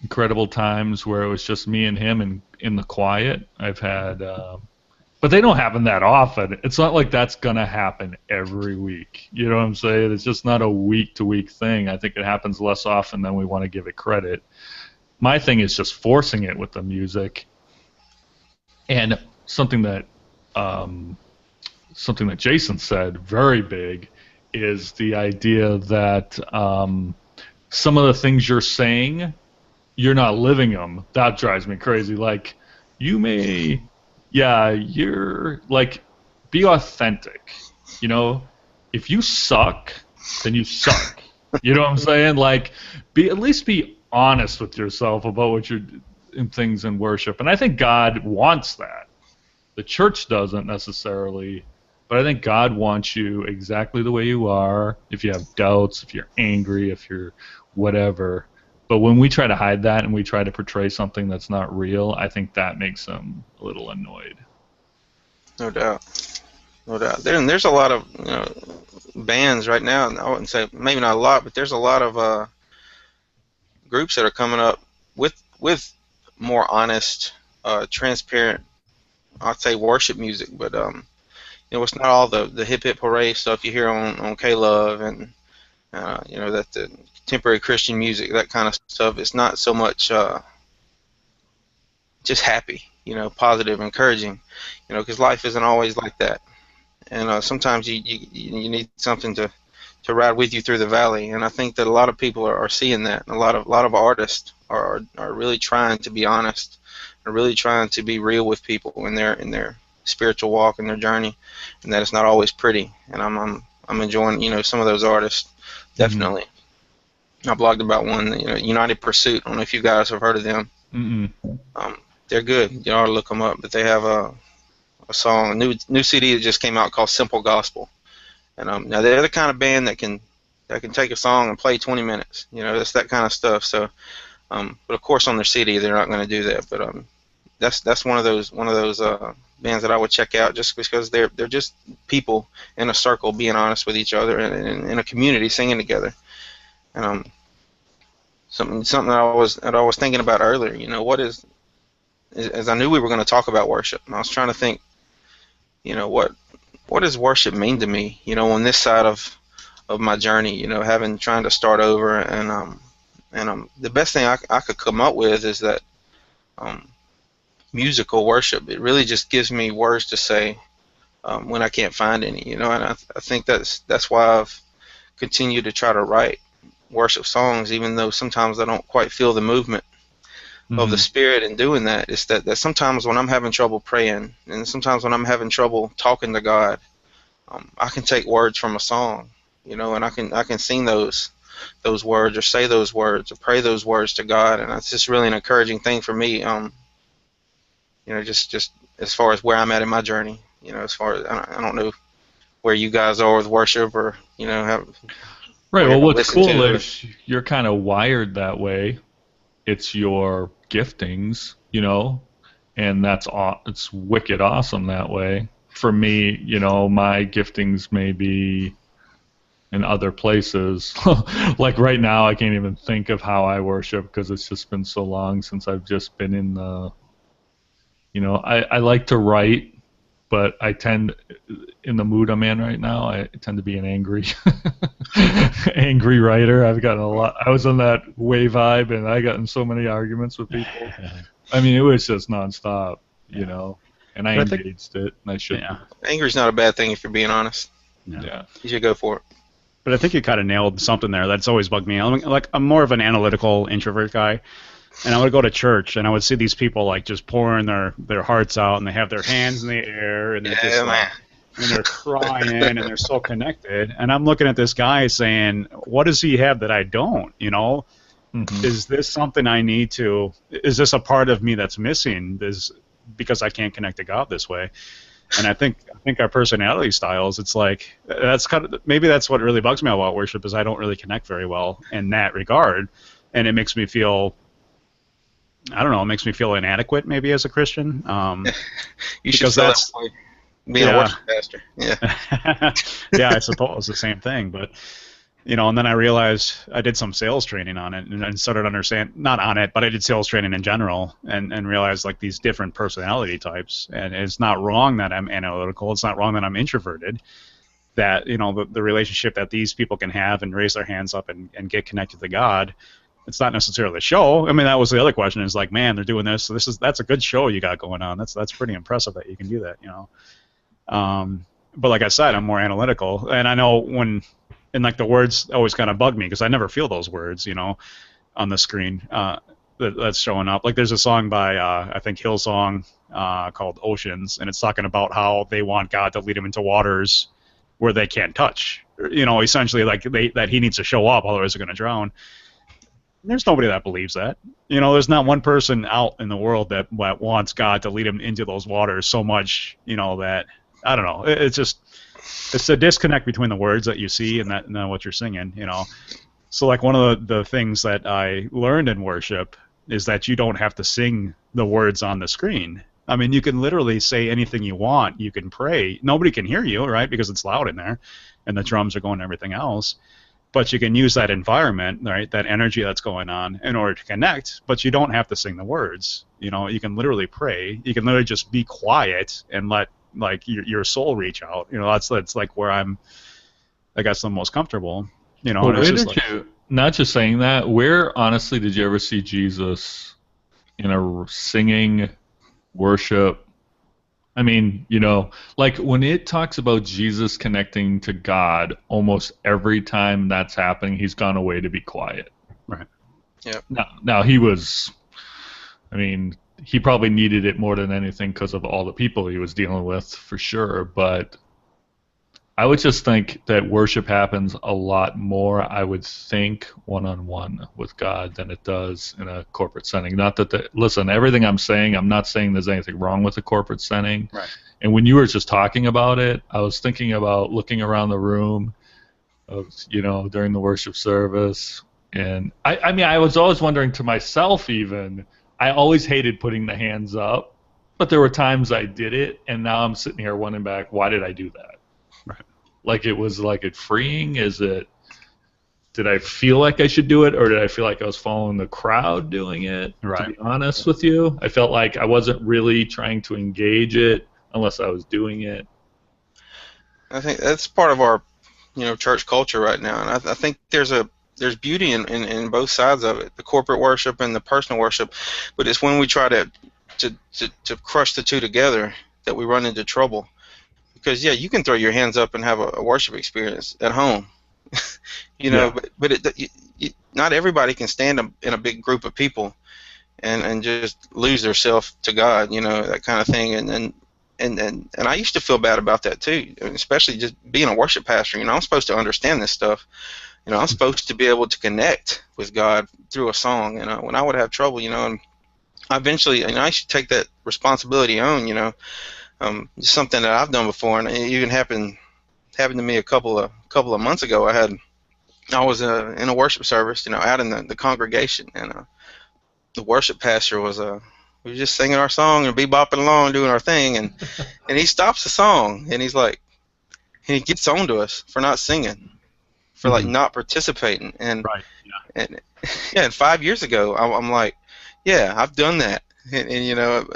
incredible times where it was just me and him in the quiet. I've had, but they don't happen that often. It's not like that's gonna happen every week. You know what I'm saying? It's just not a week-to-week thing. I think it happens less often than we want to give it credit. My thing is just forcing it with the music, and something that Jason said, very big, is the idea that some of the things you're saying, you're not living them. That drives me crazy. Like, you're like, be authentic. You know, if you suck, then you suck. You know what I'm saying? Like, at least be honest with yourself about what you're in things in worship. And I think God wants that. The church doesn't necessarily, but I think God wants you exactly the way you are. If you have doubts, if you're angry, if you're whatever. But when we try to hide that and we try to portray something that's not real, I think that makes them a little annoyed. No doubt. No doubt. There's a lot of bands right now, and I wouldn't say maybe not a lot, but there's a lot of groups that are coming up with more honest, transparent, I'd say worship music, but it's not all the hip hip hooray stuff you hear on K-Love and that the contemporary Christian music, that kind of stuff. It's not so much just happy, positive, encouraging, because life isn't always like that, and sometimes you need something to ride with you through the valley. And I think that a lot of people are seeing that. And a lot of artists are really trying to be honest, are really trying to be real with people in their spiritual walk and their journey, and that it's not always pretty. And I'm enjoying some of those artists, definitely. I blogged about one, United Pursuit. I don't know if you guys have heard of them. They're good. You ought to look them up. But they have a song, a new CD that just came out called Simple Gospel. And now they're the kind of band that can take a song and play 20 minutes. That's that kind of stuff. So, but of course on their CD they're not going to do that. But that's one of those bands that I would check out, just because they're just people in a circle being honest with each other and in a community singing together. And something that I was thinking about earlier. What is, as I knew we were going to talk about worship, and I was trying to think, what does worship mean to me? On this side of my journey, trying to start over, and the best thing I could come up with is that musical worship. It really just gives me words to say when I can't find any. And I think that's why I've continued to try to write worship songs, even though sometimes I don't quite feel the movement of the Spirit in doing that. It's that sometimes when I'm having trouble praying, and sometimes when I'm having trouble talking to God, I can take words from a song, and I can sing those words, or say those words, or pray those words to God, and that's just really an encouraging thing for me. Just as far as where I'm at in my journey, as far as I don't know where you guys are with worship, or have. Right. Well, what's cool is you're kind of wired that way. It's your giftings, and it's wicked awesome that way. For me, my giftings may be in other places. Like right now, I can't even think of how I worship because it's just been so long since I've just been in the. I like to write, but I tend, in the mood I'm in right now, I tend to be an angry writer. I've gotten a lot. I was on that way vibe, and I got in so many arguments with people. I mean, it was just nonstop, and I engaged it, and I shouldn't. Yeah. Angry's not a bad thing if you're being honest. Yeah. You should go for it. But I think you kind of nailed something there. That's always bugged me. I'm more of an analytical introvert guy. And I would go to church, and I would see these people just pouring their hearts out, and they have their hands in the air, and they're and they're crying, and they're so connected. And I'm looking at this guy saying, "What does he have that I don't? Is this something I need to? Is this a part of me that's missing? Because I can't connect to God this way?" And I think our personality styles, it's like maybe that's what really bugs me about worship, is I don't really connect very well in that regard, and it makes me feel. I don't know. It makes me feel inadequate, maybe, as a Christian. You should feel that way, being a worship pastor. Yeah. Yeah, I suppose the same thing. But And then I realized I did some sales training on it and started understand not on it, but I did sales training in general and realized like these different personality types. And it's not wrong that I'm analytical. It's not wrong that I'm introverted. That the relationship that these people can have and raise their hands up and get connected to God. It's not necessarily a show. I mean, that was the other question. Is like, man, they're doing this. So that's a good show you got going on. That's pretty impressive that you can do that. But like I said, I'm more analytical, and I know and like the words always kind of bug me because I never feel those words, on the screen that's showing up. Like there's a song by I think Hillsong called Oceans, and it's talking about how they want God to lead them into waters where they can't touch. Essentially like that he needs to show up, otherwise they're going to drown. There's nobody that believes that. There's not one person out in the world that wants God to lead him into those waters so much, that I don't know. It's a disconnect between the words that you see and then what you're singing, So like one of the things that I learned in worship is that you don't have to sing the words on the screen. I mean, you can literally say anything you want. You can pray. Nobody can hear you, right? Because it's loud in there, and the drums are going and everything else. But you can use that environment, right, that energy that's going on in order to connect, but you don't have to sing the words. You can literally pray. You can literally just be quiet and let like your soul reach out. That's like where I'm, I guess, the most comfortable. Well, where did you, not just saying that, where honestly did you ever see Jesus in a singing worship? I mean, like when it talks about Jesus connecting to God, almost every time that's happening, he's gone away to be quiet. Right. Yeah. Now he was, I mean, he probably needed it more than anything because of all the people he was dealing with, for sure. But I would just think that worship happens a lot more, I would think, one-on-one with God than it does in a corporate setting. Not that listen, everything I'm saying, I'm not saying there's anything wrong with a corporate setting. Right. And when you were just talking about it, I was thinking about looking around the room, during the worship service. And I mean, I was always wondering to myself even, I always hated putting the hands up, but there were times I did it, and now I'm sitting here wondering back, why did I do that? Right. Like it was like it freeing? Did I feel like I should do it, or did I feel like I was following the crowd doing it? Right. To be honest with you, I felt like I wasn't really trying to engage it unless I was doing it. I think that's part of our, church culture right now, and I think there's beauty in both sides of it, the corporate worship and the personal worship, but it's when we try to crush the two together that we run into trouble. Because you can throw your hands up and have a worship experience at home, but not everybody can stand in a big group of people and just lose their self to God, that kind of thing. And I used to feel bad about that too, especially just being a worship pastor. I'm supposed to understand this stuff. I'm supposed to be able to connect with God through a song. When I would have trouble, and eventually, I used to take that responsibility on. Just something that I've done before, and it even happened to me a couple of months ago. I was in a worship service, out in the congregation, and the worship pastor was we were just singing our song and bebopping along, doing our thing, and he stops the song, and he's like, and he gets on to us for not singing, for like not participating, and right, and 5 years ago, I'm like, yeah, I've done that, and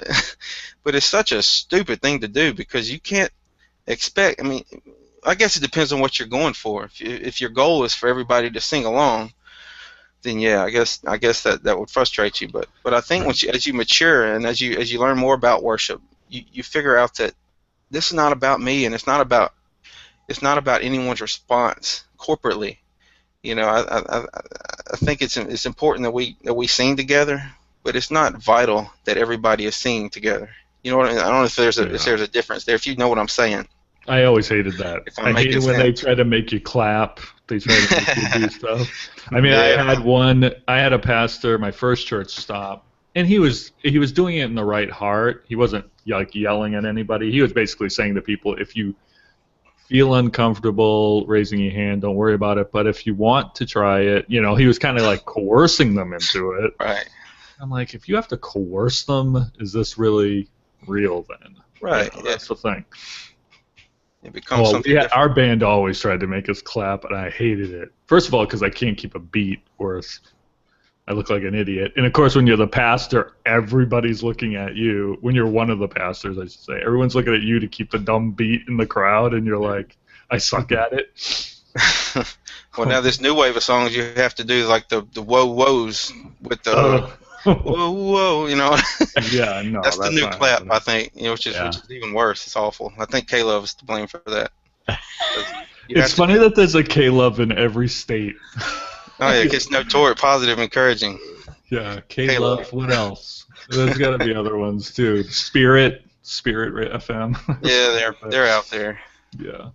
but it's such a stupid thing to do because you can't expect. I mean, I guess it depends on what you're going for. If your goal is for everybody to sing along, then I guess that would frustrate you. But I think as you mature and as you learn more about worship, you figure out that this is not about me, and it's not about anyone's response corporately. I think it's important that we sing together, but it's not vital that everybody is singing together. I don't know if there's a difference there. If you know what I'm saying. I always hated that. I hated when they try to make you clap. They try to make you do stuff. I mean, I had a pastor, my first church stop, and he was doing it in the right heart. He wasn't like yelling at anybody. He was basically saying to people, if you feel uncomfortable raising your hand, don't worry about it. But if you want to try it, he was kind of like coercing them into it. Right. I'm like, if you have to coerce them, is this really real then? Right. That's the thing. It becomes something different. Our band always tried to make us clap, and I hated it. First of all, because I can't keep a beat, or I look like an idiot. And of course, when you're the pastor, everybody's looking at you. When you're one of the pastors, I should say, everyone's looking at you to keep the dumb beat in the crowd, and you're like, I suck at it. Well, now this new wave of songs you have to do like the whoa whoas with the whoa whoa, you know. Yeah, no, that's the new clap, I think. You know, which is even worse. It's awful. I think K-Love is to blame for that. It's funny that there's a K-Love in every state. Oh yeah, it gets notorious, positive, encouraging. Yeah, K-Love. What else? There's got to be other ones too. Spirit FM. Yeah, they're out there. Yeah.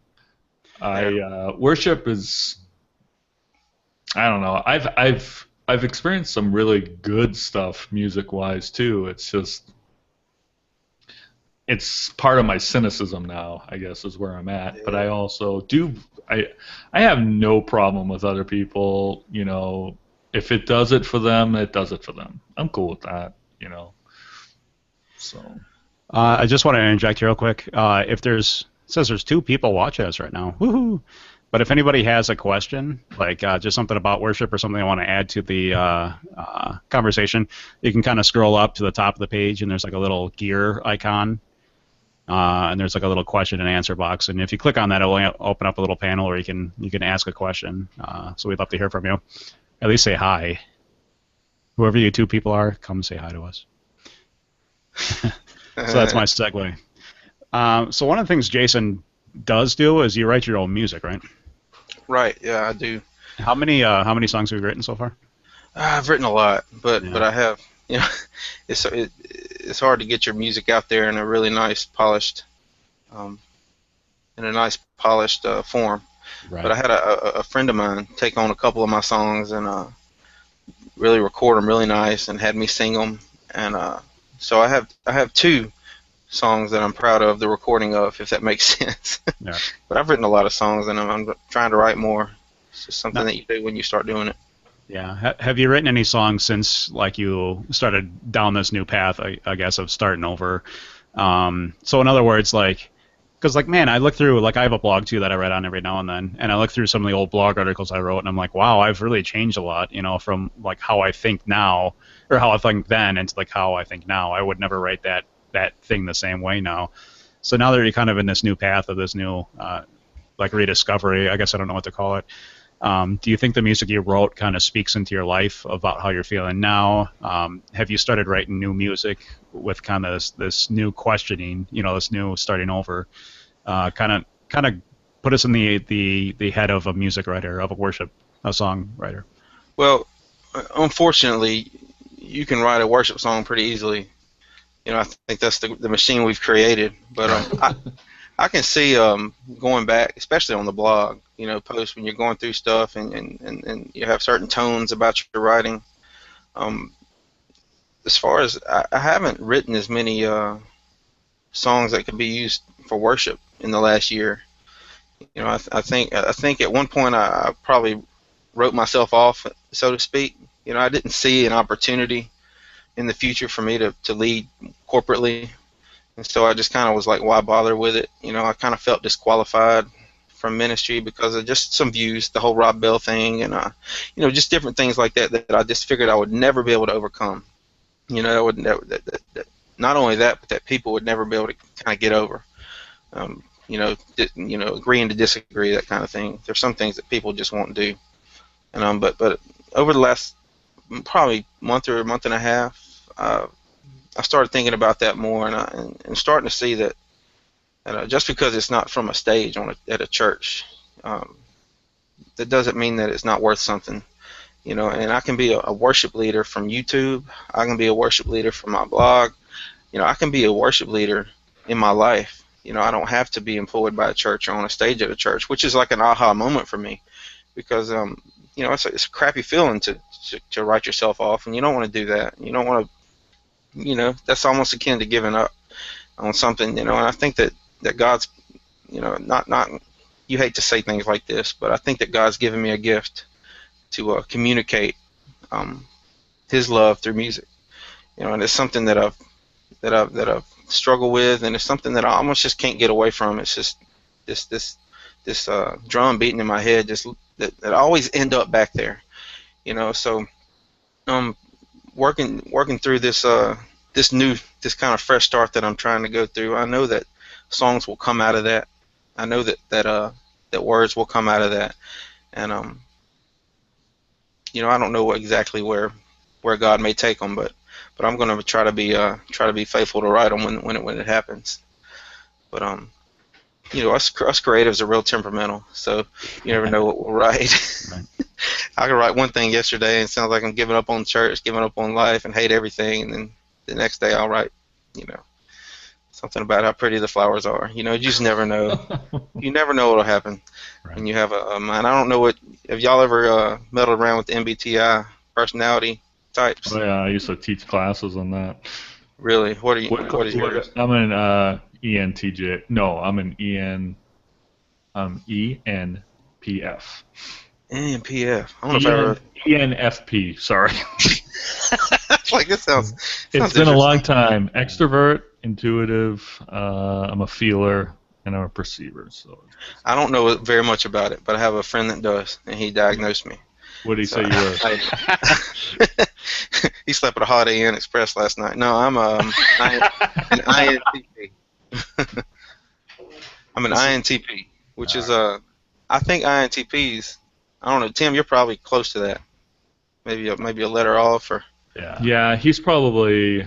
Worship is, I don't know. I've experienced some really good stuff music-wise too. It's just, it's part of my cynicism now, I guess, is where I'm at. Yeah. But I also I have no problem with other people, you know, if it does it for them, it does it for them. I'm cool with that, you know. So. I just want to interject here real quick. It says there's 2 people watching us right now. Woohoo! But if anybody has a question, like just something about worship or something I want to add to the conversation, you can kind of scroll up to the top of the page, and there's like a little gear icon, and there's like a little question and answer box. And if you click on that, it will open up a little panel where you can ask a question. So we'd love to hear from you. At least say hi. Whoever you 2 people are, come say hi to us. So that's my segue. So one of the things Jason does do is you write your own music, right? Right. Yeah, I do. How many songs have you written so far? I've written a lot, but I have, you know, it's hard to get your music out there in a really nice polished, form. Right. But I had a friend of mine take on a couple of my songs and really record them really nice and had me sing them, and so I have 2 songs that I'm proud of the recording of, if that makes sense. Yeah. But I've written a lot of songs, and I'm trying to write more. It's just something that you do when you start doing it. Yeah. Have you written any songs since like you started down this new path, I guess, of starting over? So in other words, like, because like, man, I look through, like, I have a blog too that I write on every now and then, and I look through some of the old blog articles I wrote, and I'm like, wow, I've really changed a lot, you know, from like how I think now, or how I think then, into like how I think now. I would never write that thing the same way now. So now that you're kind of in this new path of this new like rediscovery, I guess I don't know what to call it. Do you think the music you wrote kind of speaks into your life about how you're feeling now? Have you started writing new music with kind of this new questioning, you know, this new starting over? Kind of put us in the head of a music writer, of a songwriter. Well, unfortunately, you can write a worship song pretty easily. You know, I think that's the machine we've created. But I can see going back, especially on the blog, you know, posts when you're going through stuff and you have certain tones about your writing. As far as I haven't written as many songs that could be used for worship in the last year. You know, I think at one point I probably wrote myself off, so to speak. You know, I didn't see an opportunity in the future for me to lead corporately, and so I just kind of was like, why bother with it? You know, I kind of felt disqualified from ministry because of just some views, the whole Rob Bell thing, and you know, just different things like that I just figured I would never be able to overcome. You know, that not only that, but that people would never be able to kind of get over. You know, agreeing to disagree, that kind of thing. There's some things that people just won't do. And but over the last probably month or a month and a half, I started thinking about that more, and starting to see that just because it's not from a stage at a church, that doesn't mean that it's not worth something. You know, and I can be a worship leader from YouTube. I can be a worship leader from my blog. You know, I can be a worship leader in my life. You know, I don't have to be employed by a church or on a stage at a church, which is like an aha moment for me, because you know, it's a crappy feeling to write yourself off, and you don't want to do that. You don't want to, you know, that's almost akin to giving up on something. You know, and I think that God's, you know, not you hate to say things like this, but I think that God's given me a gift to communicate His love through music. You know, and it's something that I've struggled with, and it's something that I almost just can't get away from. It's just this drum beating in my head, just that always end up back there, you know. So working through this this kind of fresh start that I'm trying to go through. I know that songs will come out of that. I know that words will come out of that, and you know, I don't know exactly where God may take them, but I'm going to try to be faithful to write them when it happens. But you know, us creatives are real temperamental, so you never know what we'll write. Right. I could write one thing yesterday and it sounds like I'm giving up on church, giving up on life, and hate everything, and then the next day I'll write, you know, something about how pretty the flowers are. You know, you just never know. You never know what'll happen when you have a mind. I don't know have y'all ever meddled around with the MBTI personality types? Oh yeah, I used to teach classes on that. Really? What is yours? I'm an ENTJ. No, I'm an ENPF. ENPF. I don't know if I ever... ENFP. Sorry. Like this sounds. It's been a long time. Extrovert, intuitive. I'm a feeler, and I'm a perceiver. So I don't know very much about it, but I have a friend that does, and he diagnosed me. What did he say you were? He slept at a Holiday Inn Express last night. No, I'm an INTP. I'm an INTP, which is I think INTPs. I don't know, Tim. You're probably close to that. Maybe a letter off, or yeah. He's definitely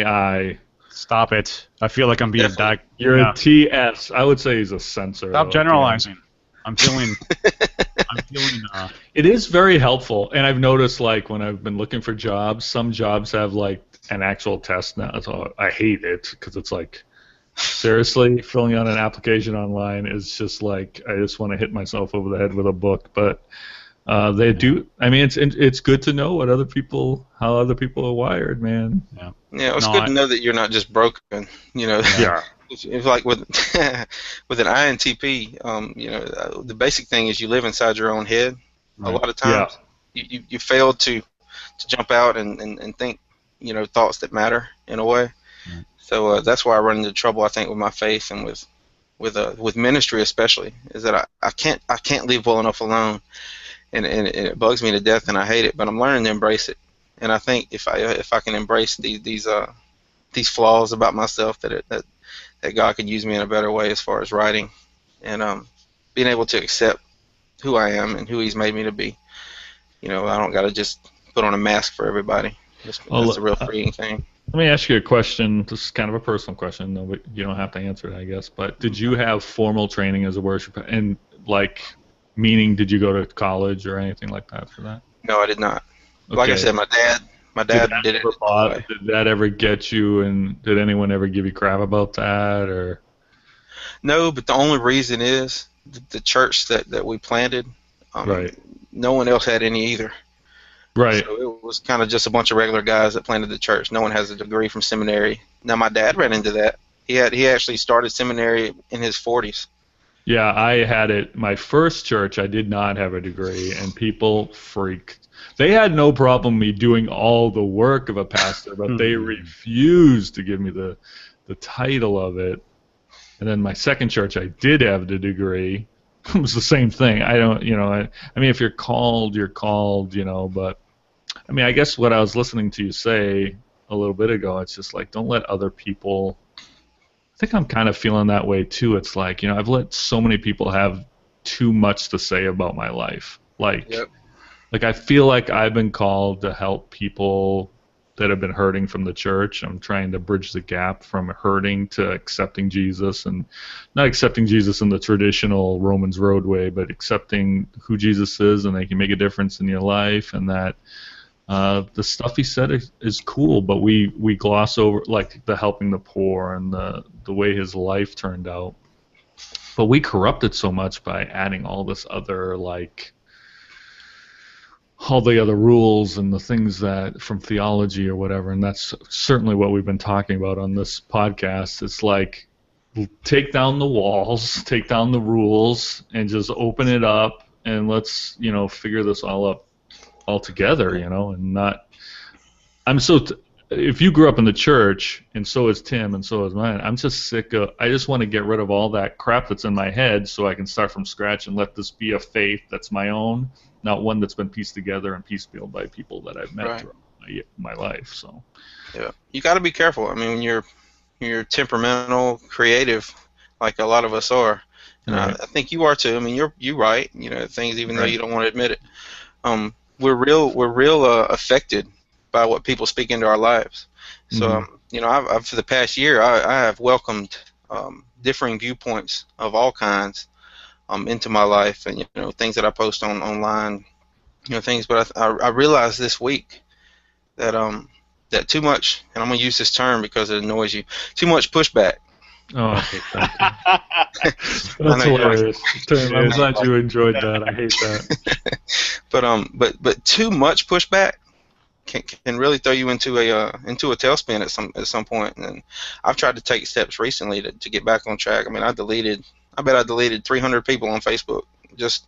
I. Stop it! I feel like I'm being You're a TS. I would say he's a sensor. Stop generalizing. I'm feeling. It is very helpful, and I've noticed, like, when I've been looking for jobs, some jobs have like an actual test now. So I hate it because it's like, seriously, filling out an application online is just like, I just want to hit myself over the head with a book. But they do. I mean, it's good to know how other people are wired, man. Yeah. Yeah, it's good to know that you're not just broken. You know. Yeah. It's like with with an INTP, you know, the basic thing is you live inside your own head. Right. A lot of times, you fail to jump out and think, you know, thoughts that matter in a way. Right. So that's why I run into trouble, I think, with my faith and with ministry especially, is that I can't leave well enough alone, and it bugs me to death, and I hate it. But I'm learning to embrace it, and I think if I can embrace these flaws about myself, that God could use me in a better way as far as writing, and being able to accept who I am and who He's made me to be. You know, I don't got to just put on a mask for everybody. That's a real freeing thing. Let me ask you a question. This is kind of a personal question. No, but you don't have to answer it, I guess. But did you have formal training as a worshiper? And, like, meaning, did you go to college or anything like that for that? No, I did not. Okay. Like I said, my dad did it. Did that ever get you, and did anyone ever give you crap about that, or? No, but the only reason is the church that we planted. Right. No one else had any either. Right. So it was kind of just a bunch of regular guys that planted the church. No one has a degree from seminary. Now my dad ran into that. He actually started seminary in his 40s. Yeah, I had it. My first church, I did not have a degree, and people freaked. They had no problem me doing all the work of a pastor, but they refused to give me the title of it. And then my second church, I did have the degree. It was the same thing. I don't, you know, I mean, if you're called, you're called, you know, but I mean, I guess what I was listening to you say a little bit ago, it's just like, don't let other people, I think I'm kind of feeling that way too. It's like, you know, I've let so many people have too much to say about my life. Like, yep. Like, I feel like I've been called to help people that have been hurting from the church. I'm trying to bridge the gap from hurting to accepting Jesus, and not accepting Jesus in the traditional Romans Road way, but accepting who Jesus is and they can make a difference in your life, and that the stuff he said is cool, but we gloss over, like, the helping the poor and the way his life turned out. But we corrupt it so much by adding all this other, like, all the other rules and the things that from theology or whatever, and that's certainly what we've been talking about on this podcast. It's like, take down the walls, take down the rules, and just open it up, and let's, you know, figure this all up all together, you know, and not. if you grew up in the church, and so is Tim, and so is mine, I'm just sick of. I just want to get rid of all that crap that's in my head, so I can start from scratch and let this be a faith that's my own, not one that's been pieced together and piecemealed by people that I've met Right. throughout my life. So. Yeah, you got to be careful. I mean, when you're temperamental, creative, like a lot of us are, and Right. I think you are too. I mean, you right. You know, things even though Right. you don't want to admit it. We're real affected by what people speak into our lives. So, you know, I've for the past year, I have welcomed differing viewpoints of all kinds into my life, and you know, things that I post online, you know, things. But I realized this week that that too much, and I'm gonna use this term because it annoys you, too much pushback. Oh, I hate that. That's I know hilarious. Tim, I'm glad you enjoyed that. I hate that. but too much pushback can really throw you into a tailspin at some point. And I've tried to take steps recently to get back on track. I mean, I bet I deleted 300 people on Facebook. Just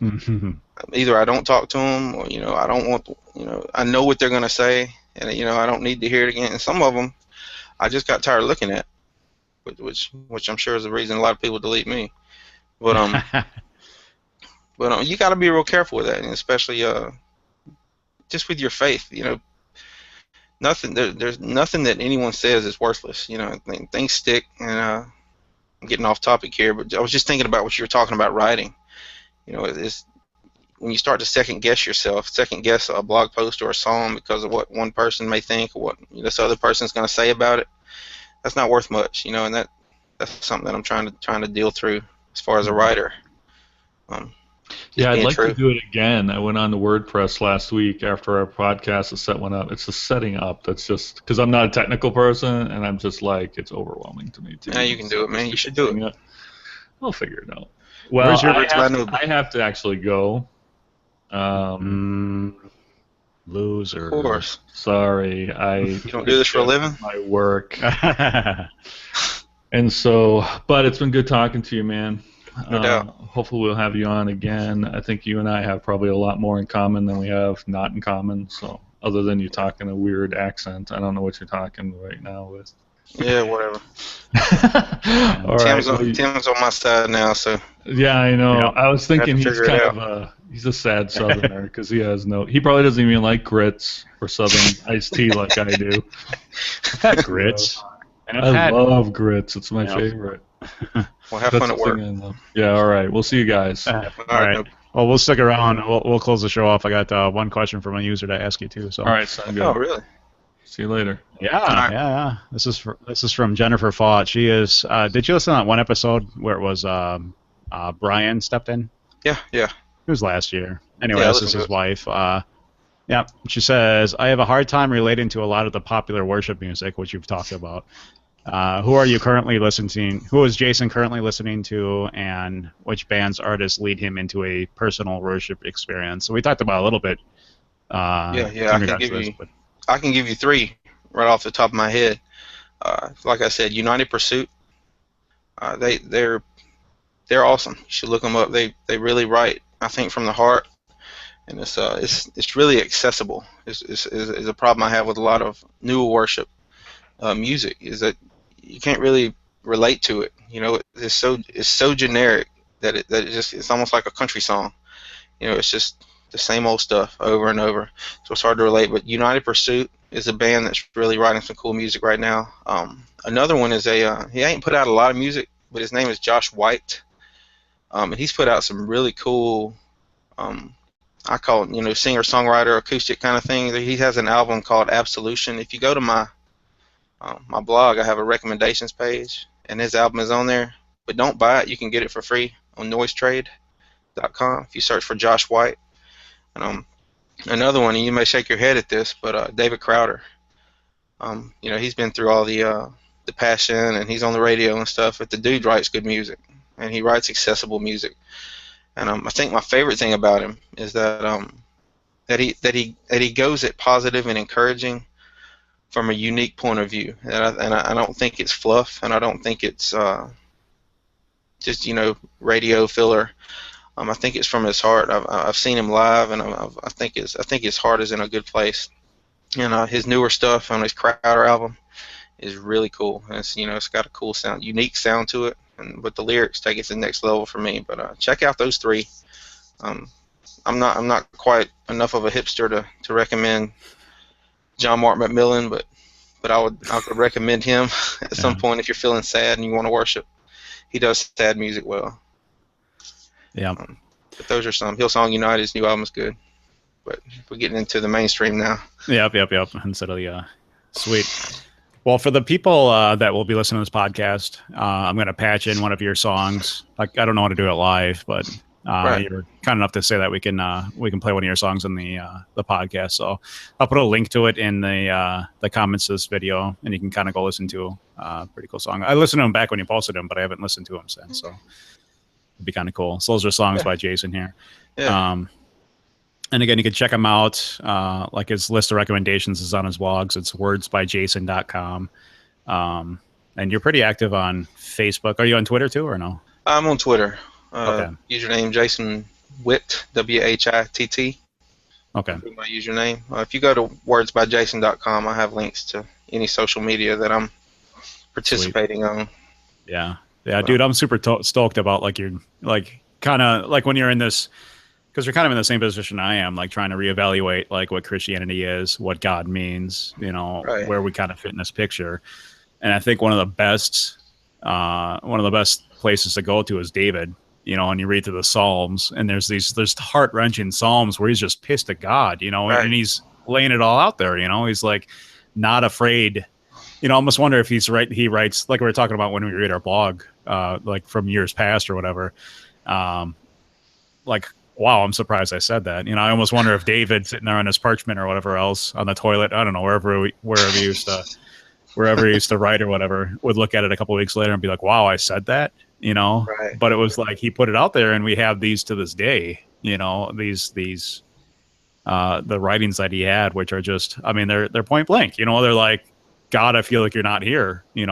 either I don't talk to them, or you know, I don't want, you know, I know what they're gonna say, and you know, I don't need to hear it again. And some of them I just got tired of looking at, which I'm sure is the reason a lot of people delete me. But you got to be real careful with that, and especially just with your faith. You know, there's nothing that anyone says is worthless. You know, things stick. And I'm getting off topic here, but I was just thinking about what you were talking about writing. You know, it's when you start to second guess yourself, second guess a blog post or a song because of what one person may think or what this other person's going to say about it. That's not worth much, you know, and that's something that I'm trying to deal through as far as a writer. Yeah, I'd like to do it again. I went on to WordPress last week after our podcast to set one up. It's the setting up that's just because I'm not a technical person, and I'm just like, it's overwhelming to me too. Yeah, you can do it, man. You should do it. I'll figure it out. Well, I have to actually go. Loser. Of course. Sorry, You don't do this for a living? My work. And so, but it's been good talking to you, man. No doubt. Hopefully we'll have you on again. I think you and I have probably a lot more in common than we have not in common. So, other than you talking a weird accent, I don't know what you're talking right now with. Yeah, whatever. All Tim's on my side now, so. Yeah, I know. Yeah. I was thinking he's kind of he's a sad Southerner because he probably doesn't even like grits or Southern iced tea like I do. I've had grits. And I love grits. It's my favorite. Well, have fun at work. Yeah, all right. We'll see you guys. All right. Well, we'll stick around. We'll close the show off. I got one question from a user to ask you too. So. All right, sound good. Oh, really? See you later. Yeah. This is from Jennifer Faught. She is. Did you listen to that one episode where it was Brian stepped in? Yeah. It was last year. Anyway, this is his wife. Yeah. She says, I have a hard time relating to a lot of the popular worship music, which you've talked about. Who are you currently listening? Who is Jason currently listening to, and which bands, artists lead him into a personal worship experience? So we talked about a little bit. I can give you three right off the top of my head. Like I said, United Pursuit. They're awesome. You should look them up. They really write, I think, from the heart, and it's really accessible. Is a problem I have with a lot of newer worship music, is that you can't really relate to it. You know, it's so generic that it's almost like a country song. You know, it's just the same old stuff over and over, so it's hard to relate. But United Pursuit is a band that's really writing some cool music right now. Another one is he ain't put out a lot of music, but his name is Josh White, and he's put out some really cool, I call it, singer-songwriter, acoustic kind of thing. He has an album called Absolution. If you go to my blog, I have a recommendations page, and his album is on there. But don't buy it. You can get it for free on noisetrade.com if you search for Josh White. And another one, and you may shake your head at this, but David Crowder. He's been through all the Passion, and he's on the radio and stuff. But the dude writes good music, and he writes accessible music. And I think my favorite thing about him is that he goes at positive and encouraging from a unique point of view. And I don't think it's fluff, and I don't think it's just radio filler. I think it's from his heart. I've seen him live, and I think his heart is in a good place. And his newer stuff on his Crowder album is really cool. And it's got a cool sound, unique sound to it, and with the lyrics take it to the next level for me. But check out those three. Um, I'm not quite enough of a hipster to recommend John Mark McMillan, but I could recommend him at some point if you're feeling sad and you want to worship. He does sad music well. Yeah. But those are some. Hillsong United's new album is good. But we're getting into the mainstream now. Yep. Instead of the sweet. Well, for the people that will be listening to this podcast, I'm going to patch in one of your songs. Like, I don't know how to do it live, but you're kind enough to say that we can play one of your songs in the podcast. So I'll put a link to it in the comments to this video, and you can kind of go listen to a pretty cool song. I listened to them back when you posted them, but I haven't listened to them since. So it'd be kind of cool. So those are songs by Jason here. Yeah. And again, you can check him out. Like his list of recommendations is on his blogs. It's wordsbyjason.com. And you're pretty active on Facebook. Are you on Twitter too, or no? I'm on Twitter. Okay. Username Jason Whitt, WHITT. Okay. My username. If you go to wordsbyjason.com, I have links to any social media that I'm participating on. Yeah, dude, I'm super stoked about like you're like kind of like when you're in this. Because you're kind of in the same position I am, like trying to reevaluate like what Christianity is, what God means, where we kind of fit in this picture. And I think one of the best places to go to is David, and you read through the Psalms, and there's heart-wrenching Psalms where he's just pissed at God, and he's laying it all out there, he's like not afraid. I almost wonder if he's right. He writes like we were talking about when we read our blog, like from years past or whatever, like. Wow, I'm surprised I said that. I almost wonder if David sitting there on his parchment or whatever else on the toilet, I don't know, wherever he used to write or whatever, would look at it a couple of weeks later and be like, "Wow, I said that," Right. But it was like he put it out there, and we have these to this day. These the writings that he had, which are just, I mean, they're point blank. They're like, "God, I feel like you're not here." It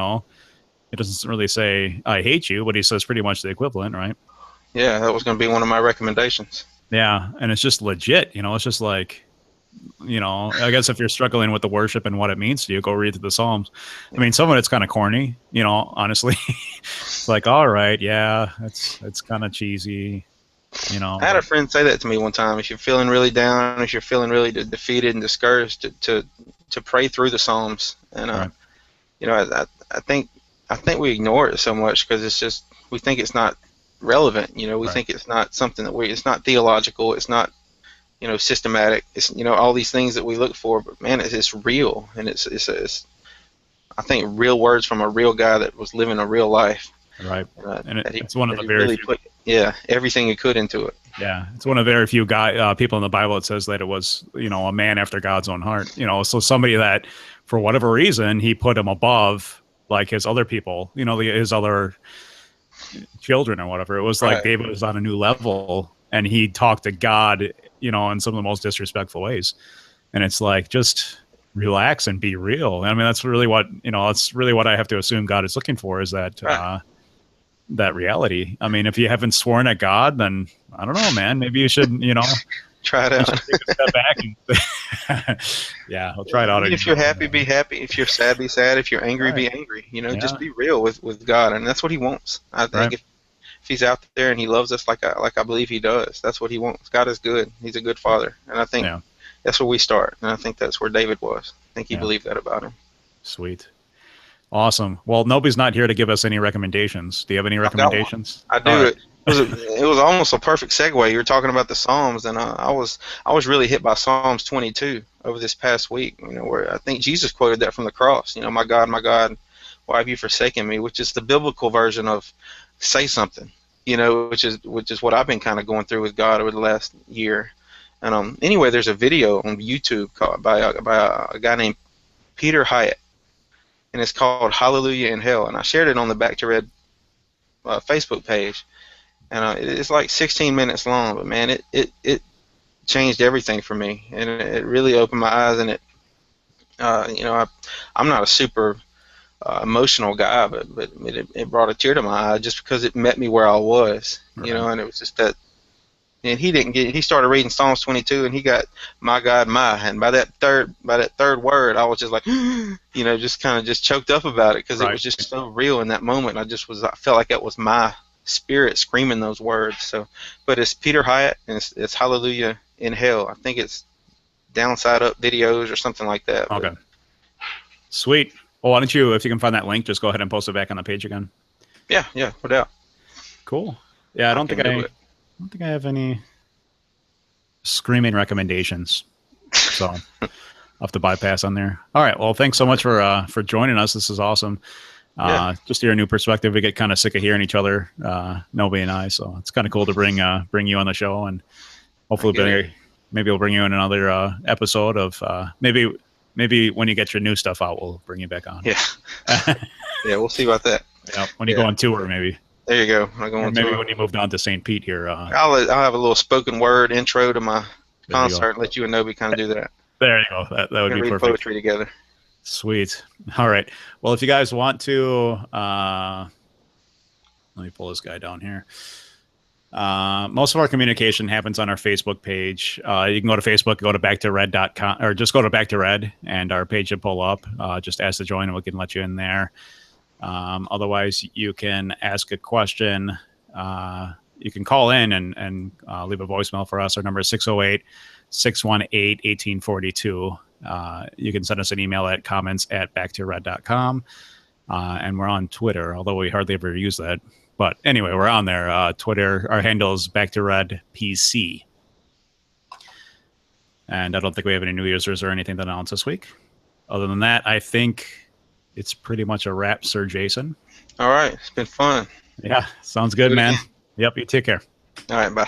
doesn't really say "I hate you," but he says pretty much the equivalent, right? Yeah, that was going to be one of my recommendations. Yeah, and it's just legit, it's just like, I guess if you're struggling with the worship and what it means to you, go read through the Psalms. I mean, some of it's kind of corny, honestly. It's like, all right, yeah, it's kind of cheesy, I had a friend say that to me one time. If you're feeling really down, if you're feeling really defeated and discouraged, to pray through the Psalms. And right. I think we ignore it so much because it's just, we think it's not relevant. We right. think it's not something it's not theological, it's not systematic, it's all these things that we look for, but man, it's real, and it's I think real words from a real guy that was living a real life, right? And it's one of the very few, put everything he could into it. Yeah, it's one of the very few people in the Bible that says that it was a man after God's own heart. So somebody that for whatever reason he put him above like his other people, his other children or whatever. It was like Right. David was on a new level, and he talked to God, in some of the most disrespectful ways. And it's like, just relax and be real. I mean, that's really what I have to assume God is looking for, is that Right. that reality. I mean, if you haven't sworn at God, then I don't know, man. Maybe you should, Try it out. take a step back and yeah, I'll try it out. If you're happy, be happy. If you're sad, be sad. If you're angry, be angry. Just be real with God, and that's what He wants. I think if He's out there and He loves us like I believe He does, that's what He wants. God is good. He's a good Father, and I think that's where we start. And I think that's where David was. I think he believed that about him. Sweet. Awesome. Well, Nobe's not here to give us any recommendations. Do you have any recommendations? I do. Right. It was almost a perfect segue. You were talking about the Psalms, and I was really hit by Psalms 22 over this past week. Where I think Jesus quoted that from the cross. My God, why have you forsaken me? Which is the biblical version of say something. Which is what I've been kind of going through with God over the last year. And anyway, there's a video on YouTube by a guy named Peter Hyatt, and it's called Hallelujah in Hell. And I shared it on the Back to Red Facebook page. And it's like 16 minutes long, but man, it changed everything for me, and it really opened my eyes. And I'm not a super emotional guy, but it brought a tear to my eye just because it met me where I was, Right. And it was just that and he started reading Psalms 22, and he got my God, my, and by that third word, I was just like, just kind of just choked up about it, because it was just so real in that moment. I felt like that was my spirit screaming those words. So, but it's Peter Hyatt, and it's Hallelujah in Hell. I think it's Downside Up Videos or something like that. Okay. Sweet. Well, why don't you, if you can find that link, just go ahead and post it back on the page again. Yeah, no doubt. Cool. Yeah, I don't think I have any screaming recommendations, so I'll have to bypass on there. All right. Well, thanks so much for joining us. This is awesome. Just hear a new perspective. We get kind of sick of hearing each other, Nobe and I. So it's kind of cool to bring you on the show, and hopefully maybe we'll bring you in another episode of maybe when you get your new stuff out, we'll bring you back on. Yeah. Yeah, we'll see about that. Yeah, when you go on tour, maybe. There you go. Maybe when you moved on to St. Pete here. I'll have a little spoken word intro to my concert and let you and Nobe kind of do that. There you go. That would be perfect. Poetry together. Sweet. All right. Well, if you guys want to, let me pull this guy down here. Most of our communication happens on our Facebook page. You can go to Facebook, go to backtored.com, or just go to Back to Red, and our page will pull up. Just ask to join, and we can let you in there. Otherwise, you can ask a question. You can call in and leave a voicemail for us. Our number is 608-618-1842. You can send us an email at comments@backtored.com. And we're on Twitter, although we hardly ever use that. But anyway, we're on there. Twitter, our handle is BackToRedPC. And I don't think we have any new users or anything to announce this week. Other than that, I think it's pretty much a wrap, Sir Jason. All right. It's been fun. Yeah, sounds good, man. Yep, you take care. All right, bye.